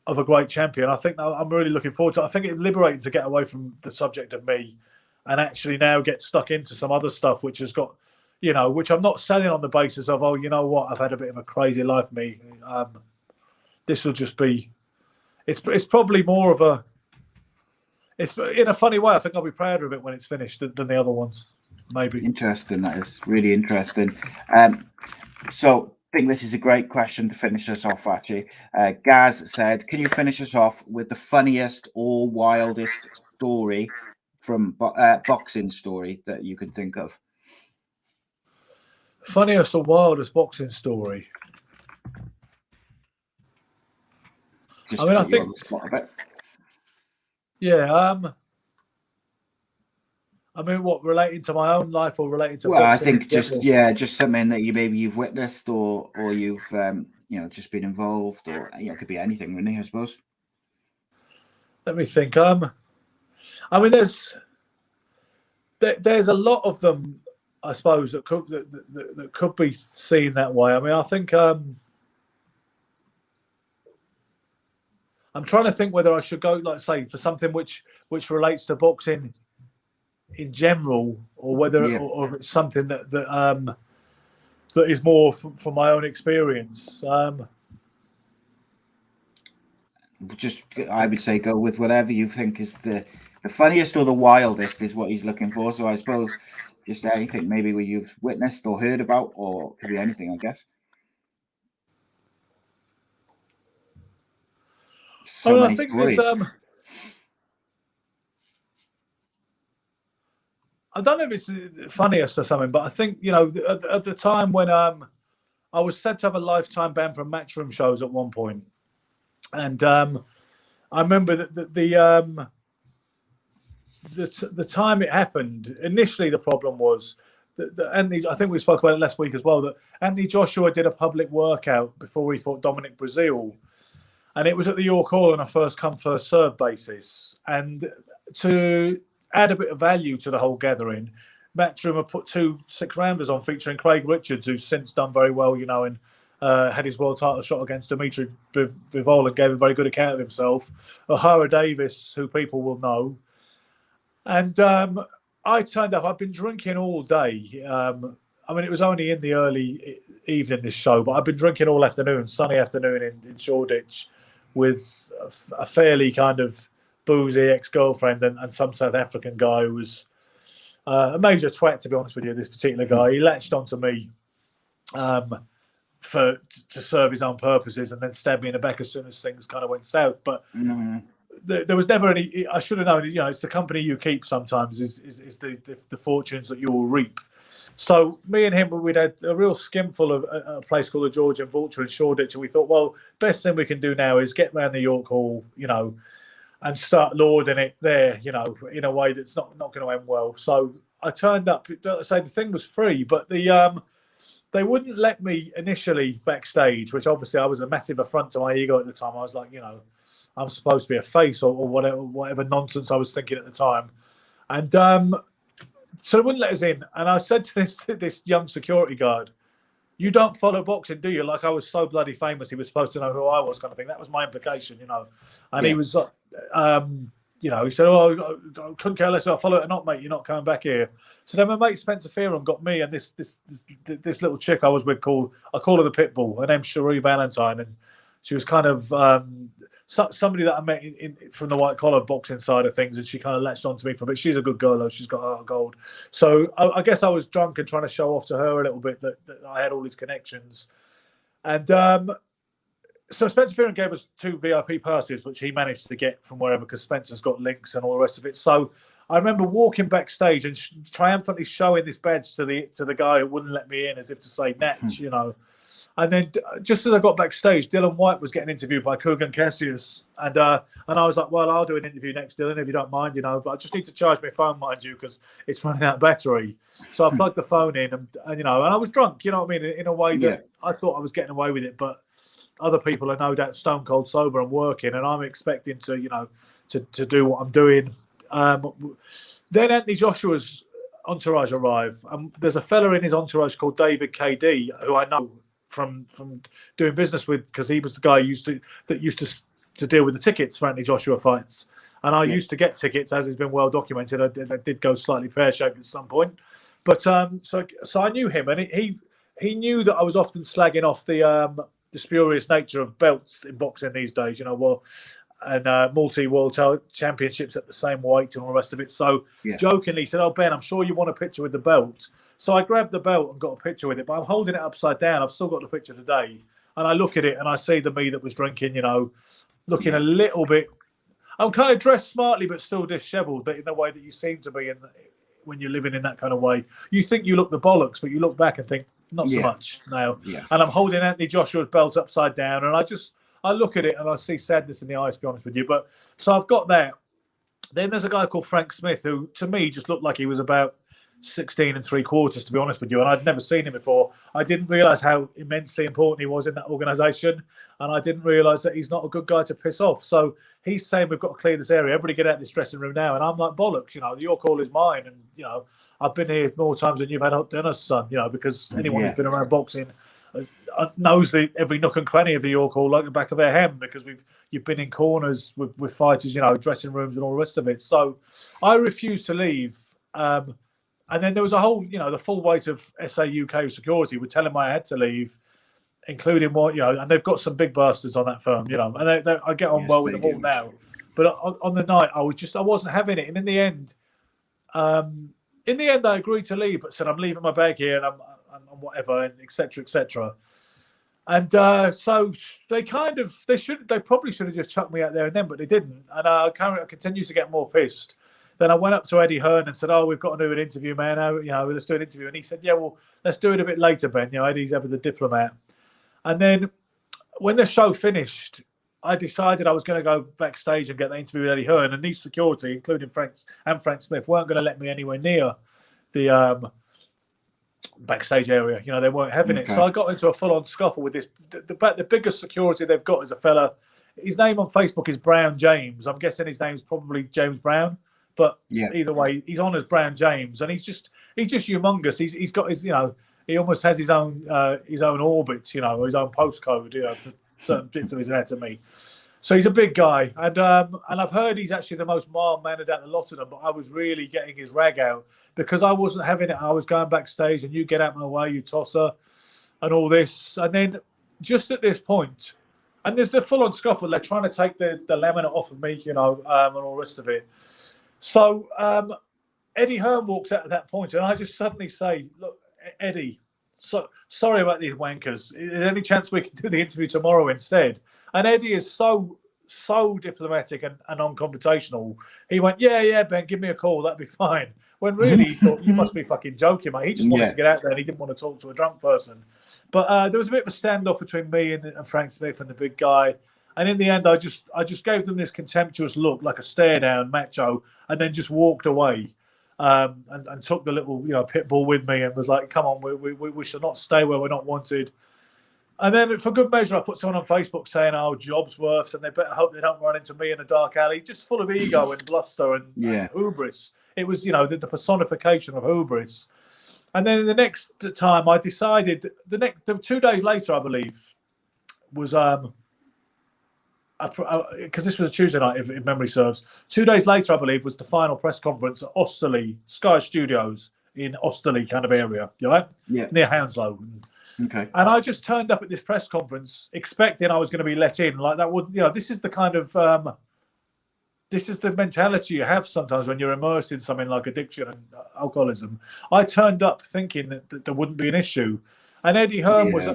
a great champion. I think I'm really looking forward to it. I think it's liberating to get away from the subject of me and actually now get stuck into some other stuff, which has got, you know, which I'm not selling on the basis of, oh, you know what, I've had a bit of a crazy life, me. This will just be, it's probably more of a, it's in a funny way. I think I'll be prouder of it when it's finished than the other ones, maybe. Interesting. That is really interesting. So I think this is a great question to finish us off, actually. Gaz said, can you finish us off with the funniest or wildest story from boxing story that you can think of? Funniest or wildest boxing story? Just I mean, I put you on think, the spot a bit. yeah. I mean, what, relating to my own life or relating to Well, I boxing? think just something that you've witnessed or you've just been involved, or it could be anything really, I suppose. Let me think. I mean, there's a lot of them, I suppose, that could be seen that way. I mean, I think I'm trying to think whether I should go, like, say, for something which relates to boxing in general, or whether or it's something that is more from my own experience. Just, I would say, go with whatever you think is the funniest or the wildest is what he's looking for. So I suppose just anything maybe where you've witnessed or heard about, or could be anything, I guess. So many stories. I don't know if it's the funniest or something, but I think, at the time when I was said to have a lifetime ban from matchroom shows at one point, and I remember that the time it happened. Initially, the problem was that Anthony. I think we spoke about it last week as well. That Anthony Joshua did a public workout before he fought Dominic Breazeale, and it was at the York Hall on a first come first serve basis, and to add a bit of value to the whole gathering, Matchroom have put 2 6-rounders on featuring Craig Richards, who's since done very well, and had his world title shot against Dimitri Bivol and gave a very good account of himself. O'Hara Davis, who people will know. And I turned up. I've been drinking all day. I mean, it was only in the early evening, this show, but I've been drinking all afternoon, sunny afternoon in Shoreditch, with a fairly kind of boozy ex-girlfriend and some South African guy who was a major twat, to be honest with you. This particular guy, he latched onto me to serve his own purposes, and then stabbed me in the back as soon as things kind of went south. But there was never any. I should have known. It's the company you keep. Sometimes is the fortunes that you will reap. So me and him, we'd had a real skinful of a place called the Georgian Vulture in Shoreditch, and we thought, well, best thing we can do now is get round the York Hall, and start lording it there, in a way that's not going to end well. So I turned up. Say the thing was free, but they wouldn't let me initially backstage, which obviously I was a massive affront to my ego at the time. I was like, I'm supposed to be a face or whatever nonsense I was thinking at the time, and so they wouldn't let us in. And I said to this young security guard, "You don't follow boxing, do you?" Like I was so bloody famous, he was supposed to know who I was, kind of thing. That was my implication, And he was, he said, "Oh, I couldn't care less if I follow it or not, mate. You're not coming back here." So then my mate Spencer Fearon got me and this little chick I was with I call her the Pitbull. Her name's Cherie Valentine, and she was kind of somebody that I met from the white collar boxing side of things, and she kind of latched onto me from it. She's a good girl, though. She's got heart of gold. So I guess I was drunk and trying to show off to her a little bit that I had all these connections. And so Spencer Fearon gave us 2 VIP passes, which he managed to get from wherever, because Spencer's got links and all the rest of it. So I remember walking backstage and triumphantly showing this badge to the guy who wouldn't let me in, as if to say, "Natch," And then just as I got backstage, Dylan White was getting interviewed by Kugan Cassius. And I was like, "Well, I'll do an interview next, Dylan, if you don't mind, but I just need to charge my phone, mind you, because it's running out of battery." So I plugged the phone in and I was drunk, in a way that I thought I was getting away with it. But other people are no doubt stone cold sober and working, and I'm expecting to do what I'm doing. Then Anthony Joshua's entourage arrive. There's a fella in his entourage called David KD, who I know from doing business with, because he was the guy that used to deal with the tickets for Anthony Joshua fights, and I used to get tickets, as has been well documented. I did go slightly pear-shaped at some point, But so I knew him, and he knew that I was often slagging off the spurious nature of belts in boxing these days. You know, well, and multi-world championships at the same weight and all the rest of it. So jokingly he said, "Oh, Ben, I'm sure you want a picture with the belt." So I grabbed the belt and got a picture with it, but I'm holding it upside down. I've still got the picture today, and I look at it and I see the me that was drinking. You know, looking a little bit. I'm kind of dressed smartly, but still dishevelled in the way that you seem to be when you're living in that kind of way. You think you look the bollocks, but you look back and think, not so much now. Yes. And I'm holding Anthony Joshua's belt upside down, and I look at it and I see sadness in the eyes, to be honest with you. But so I've got that. Then there's a guy called Frank Smith, who to me just looked like he was about 16 3/4, to be honest with you. And I'd never seen him before. I didn't realise how immensely important he was in that organisation. And I didn't realise that he's not a good guy to piss off. So he's saying, we've got to clear this area. Everybody get out of this dressing room now. And I'm like, bollocks, you know, your call is mine. And, you know, I've been here more times than you've had hot dinner, son, you know, because anyone who's been around boxing knows every nook and cranny of the York Hall like the back of their hand, because you've been in corners with fighters, you know, dressing rooms and all the rest of it. So I refused to leave. And then there was a whole, you know, the full weight of SA UK security were telling me I had to leave, including what, you know, and they've got some big bastards on that firm, you know, and I get on well with them all now. But on the night, I wasn't having it. And in the end, I agreed to leave, but said, I'm leaving my bag here and I'm whatever, and et cetera. And so they probably should have just chucked me out there and then, but they didn't. And I continued to get more pissed. Then I went up to Eddie Hearn and said, "Oh, we've got to do an interview, man. You know, let's do an interview." And he said, "Yeah, well, let's do it a bit later, Ben. You know, Eddie's ever the diplomat." And then when the show finished, I decided I was going to go backstage and get the interview with Eddie Hearn. And these security, including Frank Smith, weren't going to let me anywhere near the backstage area. You know, they weren't having it. So I got into a full-on scuffle with this. The biggest security they've got is a fella. His name on Facebook is Brown James. I'm guessing his name's probably James Brown. But either way, he's on as Brown James, and he's just humongous. He's got his, you know, he almost has his own orbit, you know, his own postcode, you know, for certain bits of his anatomy. So he's a big guy, and I've heard he's actually the most mild-mannered out of the lot of them. But I was really getting his rag out because I wasn't having it. I was going backstage, and you get out my way, you tosser, and all this. And then just at this point, and there's the full-on scuffle. They're trying to take the laminate off of me, you know, and all the rest of it. So Eddie Hearn walks out at that point, and I just suddenly say, "Look, Eddie, sorry about these wankers. Is there any chance we can do the interview tomorrow instead?" And Eddie is so diplomatic and non-confrontational. He went, yeah, Ben, give me a call. That'd be fine. When really he thought, you must be fucking joking, mate. He just wanted to get out there and he didn't want to talk to a drunk person. But there was a bit of a standoff between me and Frank Smith and the big guy. And in the end, I just gave them this contemptuous look, like a stare down, macho, and then just walked away and took the little, you know, pit bull with me and was like, "Come on, we should not stay where we're not wanted." And then, for good measure, I put someone on Facebook saying, "Oh, Jobsworths, and they better hope they don't run into me in a dark alley," just full of ego and bluster and hubris. It was, you know, the personification of hubris. And then the next time, I decided 2 days later, I believe, was because this was a Tuesday night, if memory serves. 2 days later, I believe, was the final press conference at Osterley, Sky Studios in Osterley kind of area, you know, near Hounslow. Okay. And I just turned up at this press conference expecting I was going to be let in. Like that would, you know, this is the kind of, this is the mentality you have sometimes when you're immersed in something like addiction and alcoholism. I turned up thinking that there wouldn't be an issue. And Eddie Hearn was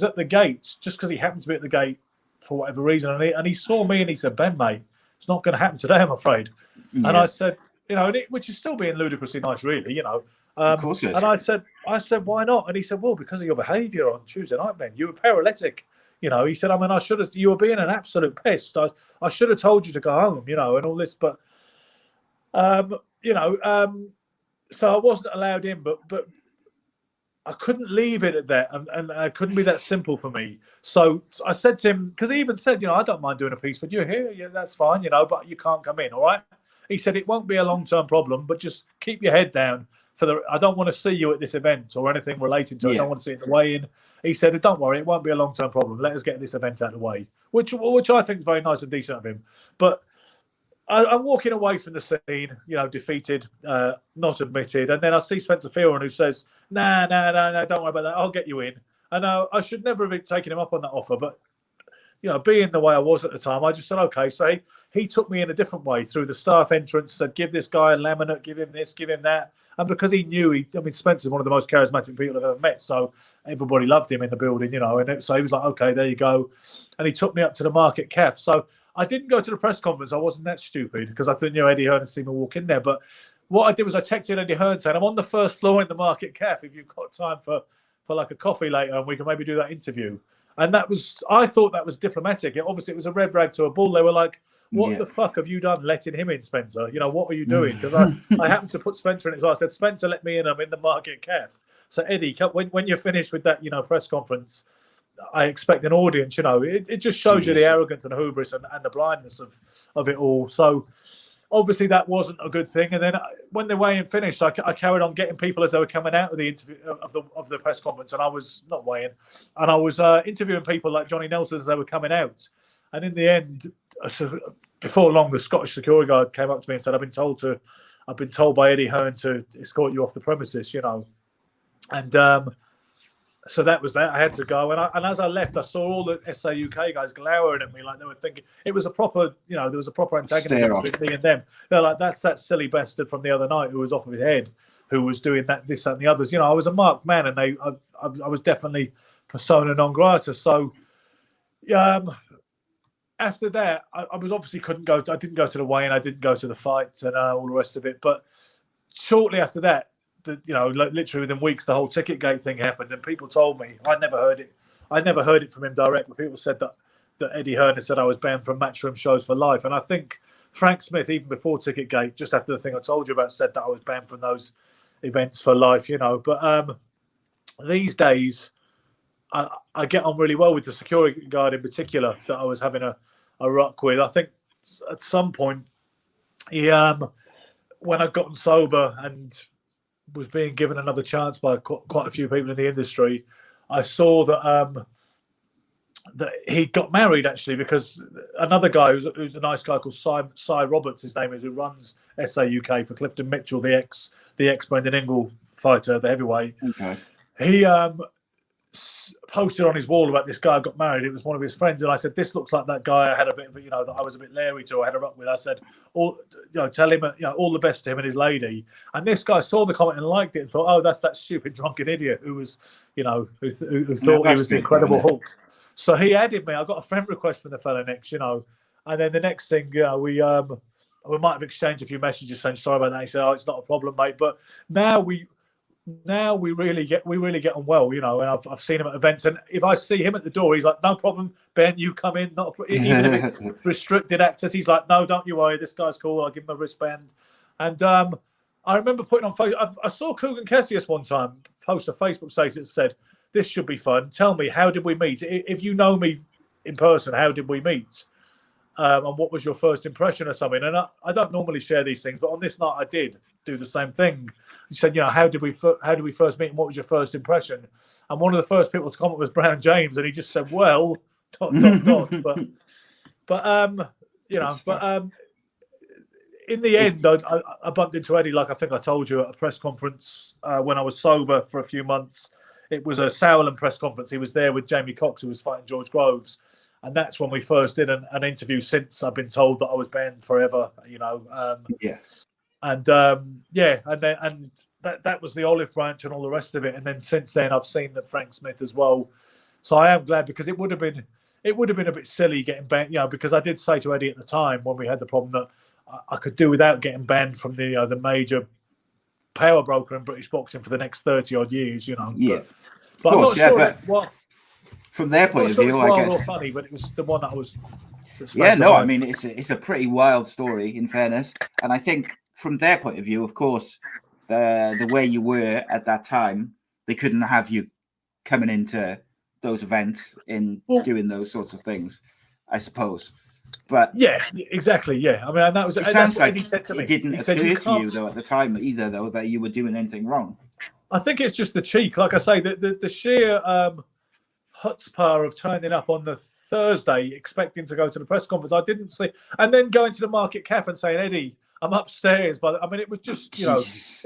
at the gate, just because he happened to be at the gate for whatever reason. And he saw me and he said, "Ben, mate, it's not going to happen today, I'm afraid." And I said, you know, which is still being ludicrously nice, really, you know. Of course it is. And I said, "Why not?" And he said, "Well, because of your behaviour on Tuesday night, Ben. You were paralytic. You know," he said, "I mean, you were being an absolute pest. I should have told you to go home, you know, and all this, but, you know, so I wasn't allowed in, but I couldn't leave it at that, and it couldn't be that simple for me. So I said to him, because he even said, you know, "I don't mind doing a piece with you here. Yeah, that's fine, you know, but you can't come in, all right?" He said, "It won't be a long-term problem, but just keep your head down. I don't want to see you at this event or anything related to it. I don't want to see it in the weigh-in." He said, "Don't worry, it won't be a long-term problem. Let us get this event out of the way," which I think is very nice and decent of him. But I'm walking away from the scene, defeated, not admitted. And then I see Spencer Fearon, who says, nah, don't worry about that. I'll get you in. And I should never have taken him up on that offer. But, being the way I was at the time, I just said, okay. So he took me in a different way through the staff entrance, said, give this guy a laminate, give him this, give him that. And because he knew, Spencer's one of the most charismatic people I've ever met. So everybody loved him in the building, so he was like, okay, there you go. And he took me up to the Market Cafe. So I didn't go to the press conference. I wasn't that stupid because I thought, Eddie Hearn had seen me walk in there. But what I did was I texted Eddie Hearn saying, I'm on the first floor in the Market Cafe if you've got time for like a coffee later and we can maybe do that interview. And I thought that was diplomatic. Obviously, it was a red rag to a bull. They were like, what the fuck have you done letting him in, Spencer? What are you doing? Because I happened to put Spencer in it. So I said, Spencer, let me in. I'm in the Market Cafe. So, Eddie, when you're finished with that, press conference, I expect an audience. It just shows you the arrogance and the hubris and the blindness of it all. So, obviously, that wasn't a good thing. And then when the weigh-in finished, I carried on getting people as they were coming out of the interview of the press conference, and I was not weighing, and I was interviewing people like Johnny Nelson as they were coming out. And in the end, before long, the Scottish security guard came up to me and said, "I've been told by Eddie Hearn to escort you off the premises," and. So that was that. I had to go, and as I left, I saw all the SA UK guys glowering at me like they were thinking it was a proper, there was a proper antagonism between me and them. They're like, "That's that silly bastard from the other night who was off of his head, who was doing that, this, that, and the others." I was a marked man, and I was definitely persona non grata. So, after that, I was obviously couldn't go. I didn't go to the weigh-in, I didn't go to the fights, and all the rest of it. But shortly after that. Literally within weeks, the whole ticket gate thing happened, and people told me I never heard it from him direct, but people said that Eddie Hearn had said I was banned from Matchroom shows for life. And I think Frank Smith, even before ticket gate, just after the thing I told you about, said that I was banned from those events for life. But these days I get on really well with the security guard in particular that I was having a ruck with. I think at some point he when I'd gotten sober and was being given another chance by quite a few people in the industry, I saw that that he got married actually, because another guy who's a nice guy called Cy Roberts, his name is, who runs SA UK for Clifton Mitchell, the ex Brendan Ingle fighter, the heavyweight. Okay. He posted on his wall about this guy got married. It was one of his friends, and I said, "This looks like that guy I had a bit of, that I was a bit leery to. I had a ruck with." I said, tell him, all the best to him and his lady." And this guy saw the comment and liked it and thought, "Oh, that's that stupid drunken idiot who was, who thought he was the Incredible Hulk." So he added me. I got a friend request from the fella next, and then the next thing, we might have exchanged a few messages saying sorry about that. He said, "Oh, it's not a problem, mate." But now we really get on well, and I've seen him at events, and if I see him at the door, he's like, "No problem, Ben, you come in." Even if it's restricted access, he's like, "No, don't you worry, this guy's cool. I'll give him a wristband." And I remember putting on Facebook. I saw Coogan Cassius one time post a Facebook status that said, "This should be fun. Tell me, how did we meet? If you know me in person, how did we meet? And what was your first impression or something?" And I don't normally share these things, but on this night I did do the same thing. He said, "How did we first meet, and what was your first impression?" And one of the first people to comment was Brown James, and he just said, "Well, ... But in the end, I bumped into Eddie, like I think I told you, at a press conference when I was sober for a few months. It was a Sauerland press conference. He was there with Jamie Cox, who was fighting George Groves. And that's when we first did an interview, since I've been told that I was banned forever, And that was the olive branch and all the rest of it. And then since then, I've seen that Frank Smith as well. So I am glad, because it would have been a bit silly getting banned, because I did say to Eddie at the time when we had the problem that I could do without getting banned from the major power broker in British boxing for the next 30 odd years, Yeah. But I'm not sure it's what. From their point of view, I guess. Or funny, but it was the one that was. Yeah, no, I mean it's a pretty wild story, in fairness, and I think from their point of view, of course, the way you were at that time, they couldn't have you coming into those events in doing those sorts of things, I suppose. But yeah, exactly. Yeah, I mean, and that was. That's what he said to me. It didn't occur to you though at the time either, though, that you were doing anything wrong. I think it's just the cheek, like I say, the sheer chutzpah of turning up on the Thursday expecting to go to the press conference. I didn't see, and then going to the Market Cafe and saying, Eddie, I'm upstairs. But I mean, it was just, Jesus.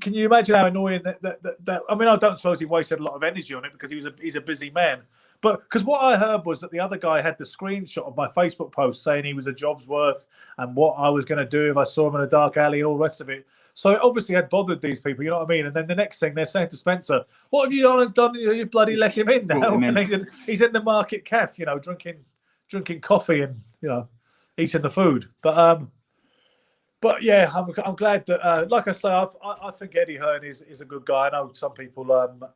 Can you imagine how annoying that I mean, I don't suppose he wasted a lot of energy on it because he's a busy man. But because what I heard was that the other guy had the screenshot of my Facebook post saying he was a job's worth and what I was going to do if I saw him in a dark alley and all the rest of it. So it obviously had bothered these people, you know what I mean? And then the next thing they're saying to Spencer, what have you done? You bloody let him in now. And he's in the Market Cafe, drinking coffee and, eating the food. But yeah, I'm glad that, like I say, I think Eddie Hearn is a good guy. I know some people,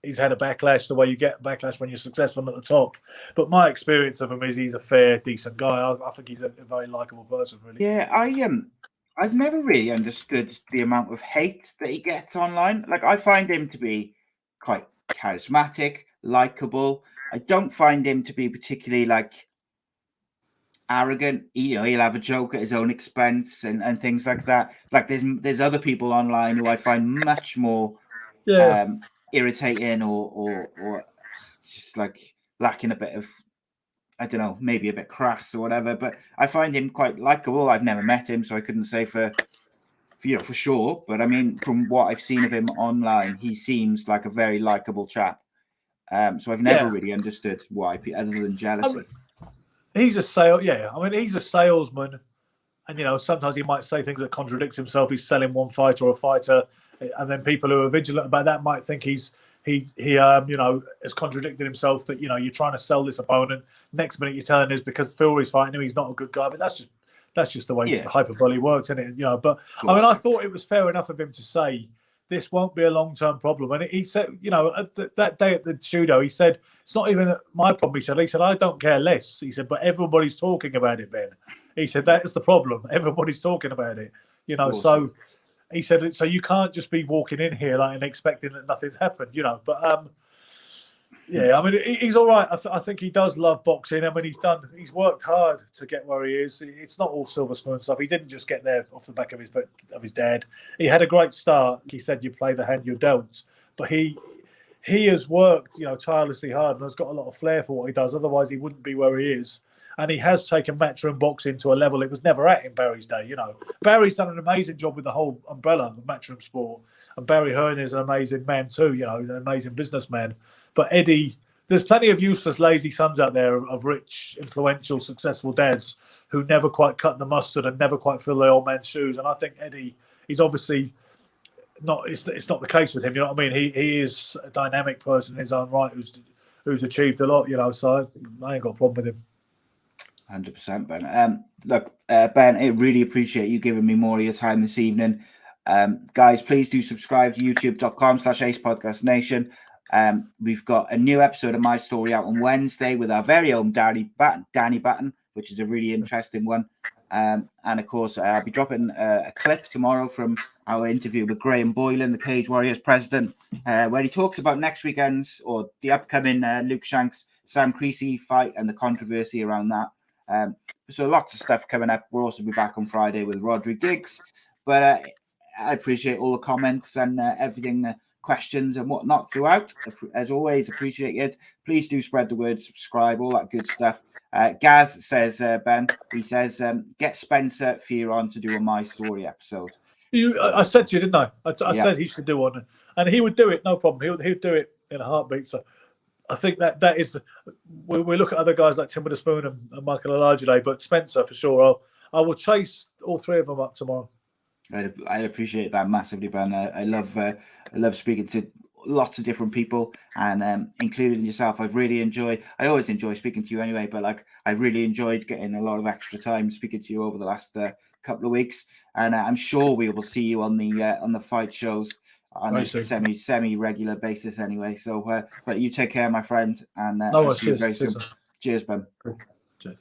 he's had a backlash the way you get backlash when you're successful at the top. But my experience of him is he's a fair, decent guy. I think he's a very likable person, really. Yeah, I've never really understood the amount of hate that he gets online. Like, I find him to be quite charismatic, likable. I don't find him to be particularly arrogant. He'll have a joke at his own expense and things like that. Like, there's other people online who I find much more irritating or just lacking a bit of, I don't know, maybe a bit crass or whatever. But I find him quite likable. I've never met him, so I couldn't say for sure. But I mean, from what I've seen of him online, he seems like a very likable chap. So I've never really understood why, other than jealousy. He's a salesman, and sometimes he might say things that contradicts himself. He's selling one fighter or a fighter, and then people who are vigilant about that might think he has contradicted himself. That you're trying to sell this opponent. Next minute you're telling us because Fury's fighting him, he's not a good guy. But that's just the way hyperbole works, isn't it? But I mean, I thought it was fair enough of him to say this won't be a long-term problem. And he said, that day at the judo, he said, it's not even my problem. He said, I don't care less. He said, but everybody's talking about it, Ben. He said, that's the problem. Everybody's talking about it. So he said, so you can't just be walking in here and expecting that nothing's happened, But yeah, I mean, he's all right. I think he does love boxing. I mean, he's worked hard to get where he is. It's not all silver spoon stuff. He didn't just get there off the back of his dad. He had a great start. He said, you play the hand you're dealt. But he has worked, tirelessly hard and has got a lot of flair for what he does. Otherwise, he wouldn't be where he is. And he has taken matchroom boxing to a level it was never at in Barry's day. Barry's done an amazing job with the whole umbrella of matchroom sport. And Barry Hearn is an amazing man too, an amazing businessman. But Eddie, there's plenty of useless, lazy sons out there of rich, influential, successful dads who never quite cut the mustard and never quite fill the old man's shoes. And I think Eddie, he's obviously not. It's not the case with him. You know what I mean? He is a dynamic person in his own right who's achieved a lot. So I ain't got a problem with him. 100%, Ben. Look, Ben, I really appreciate you giving me more of your time this evening. Guys, please do subscribe to youtube.com/Ace Podcast Nation. We've got a new episode of My Story out on Wednesday with our very own Danny Batten, which is a really interesting one. And of course, I'll be dropping a clip tomorrow from our interview with Graham Boylan, the Cage Warriors president, where he talks about next weekend's or the upcoming Luke Shanks Sam Creasy fight and the controversy around that. So lots of stuff coming up. We'll also be back on Friday with Rodri Giggs. But I appreciate all the comments and everything, questions and whatnot throughout. As always, appreciate it. Please do spread the word, subscribe, all that good stuff. Gaz says, Ben, he says, get Spencer Fear on to do a My Story episode. I said to you, didn't I? I said he should do one. And he would do it, no problem. He'd do it in a heartbeat. So I think that is, we look at other guys like Tim Witherspoon and Michael Olajide, but Spencer for sure. I will chase all three of them up tomorrow. I appreciate that massively, Ben. I love speaking to lots of different people, and including yourself. I always enjoy speaking to you anyway, but I really enjoyed getting a lot of extra time speaking to you over the last couple of weeks, and I'm sure we will see you on the fight shows on a semi regular basis anyway. So, but you take care, my friend, and I'll see you very soon. Cheers, Ben. Cheers.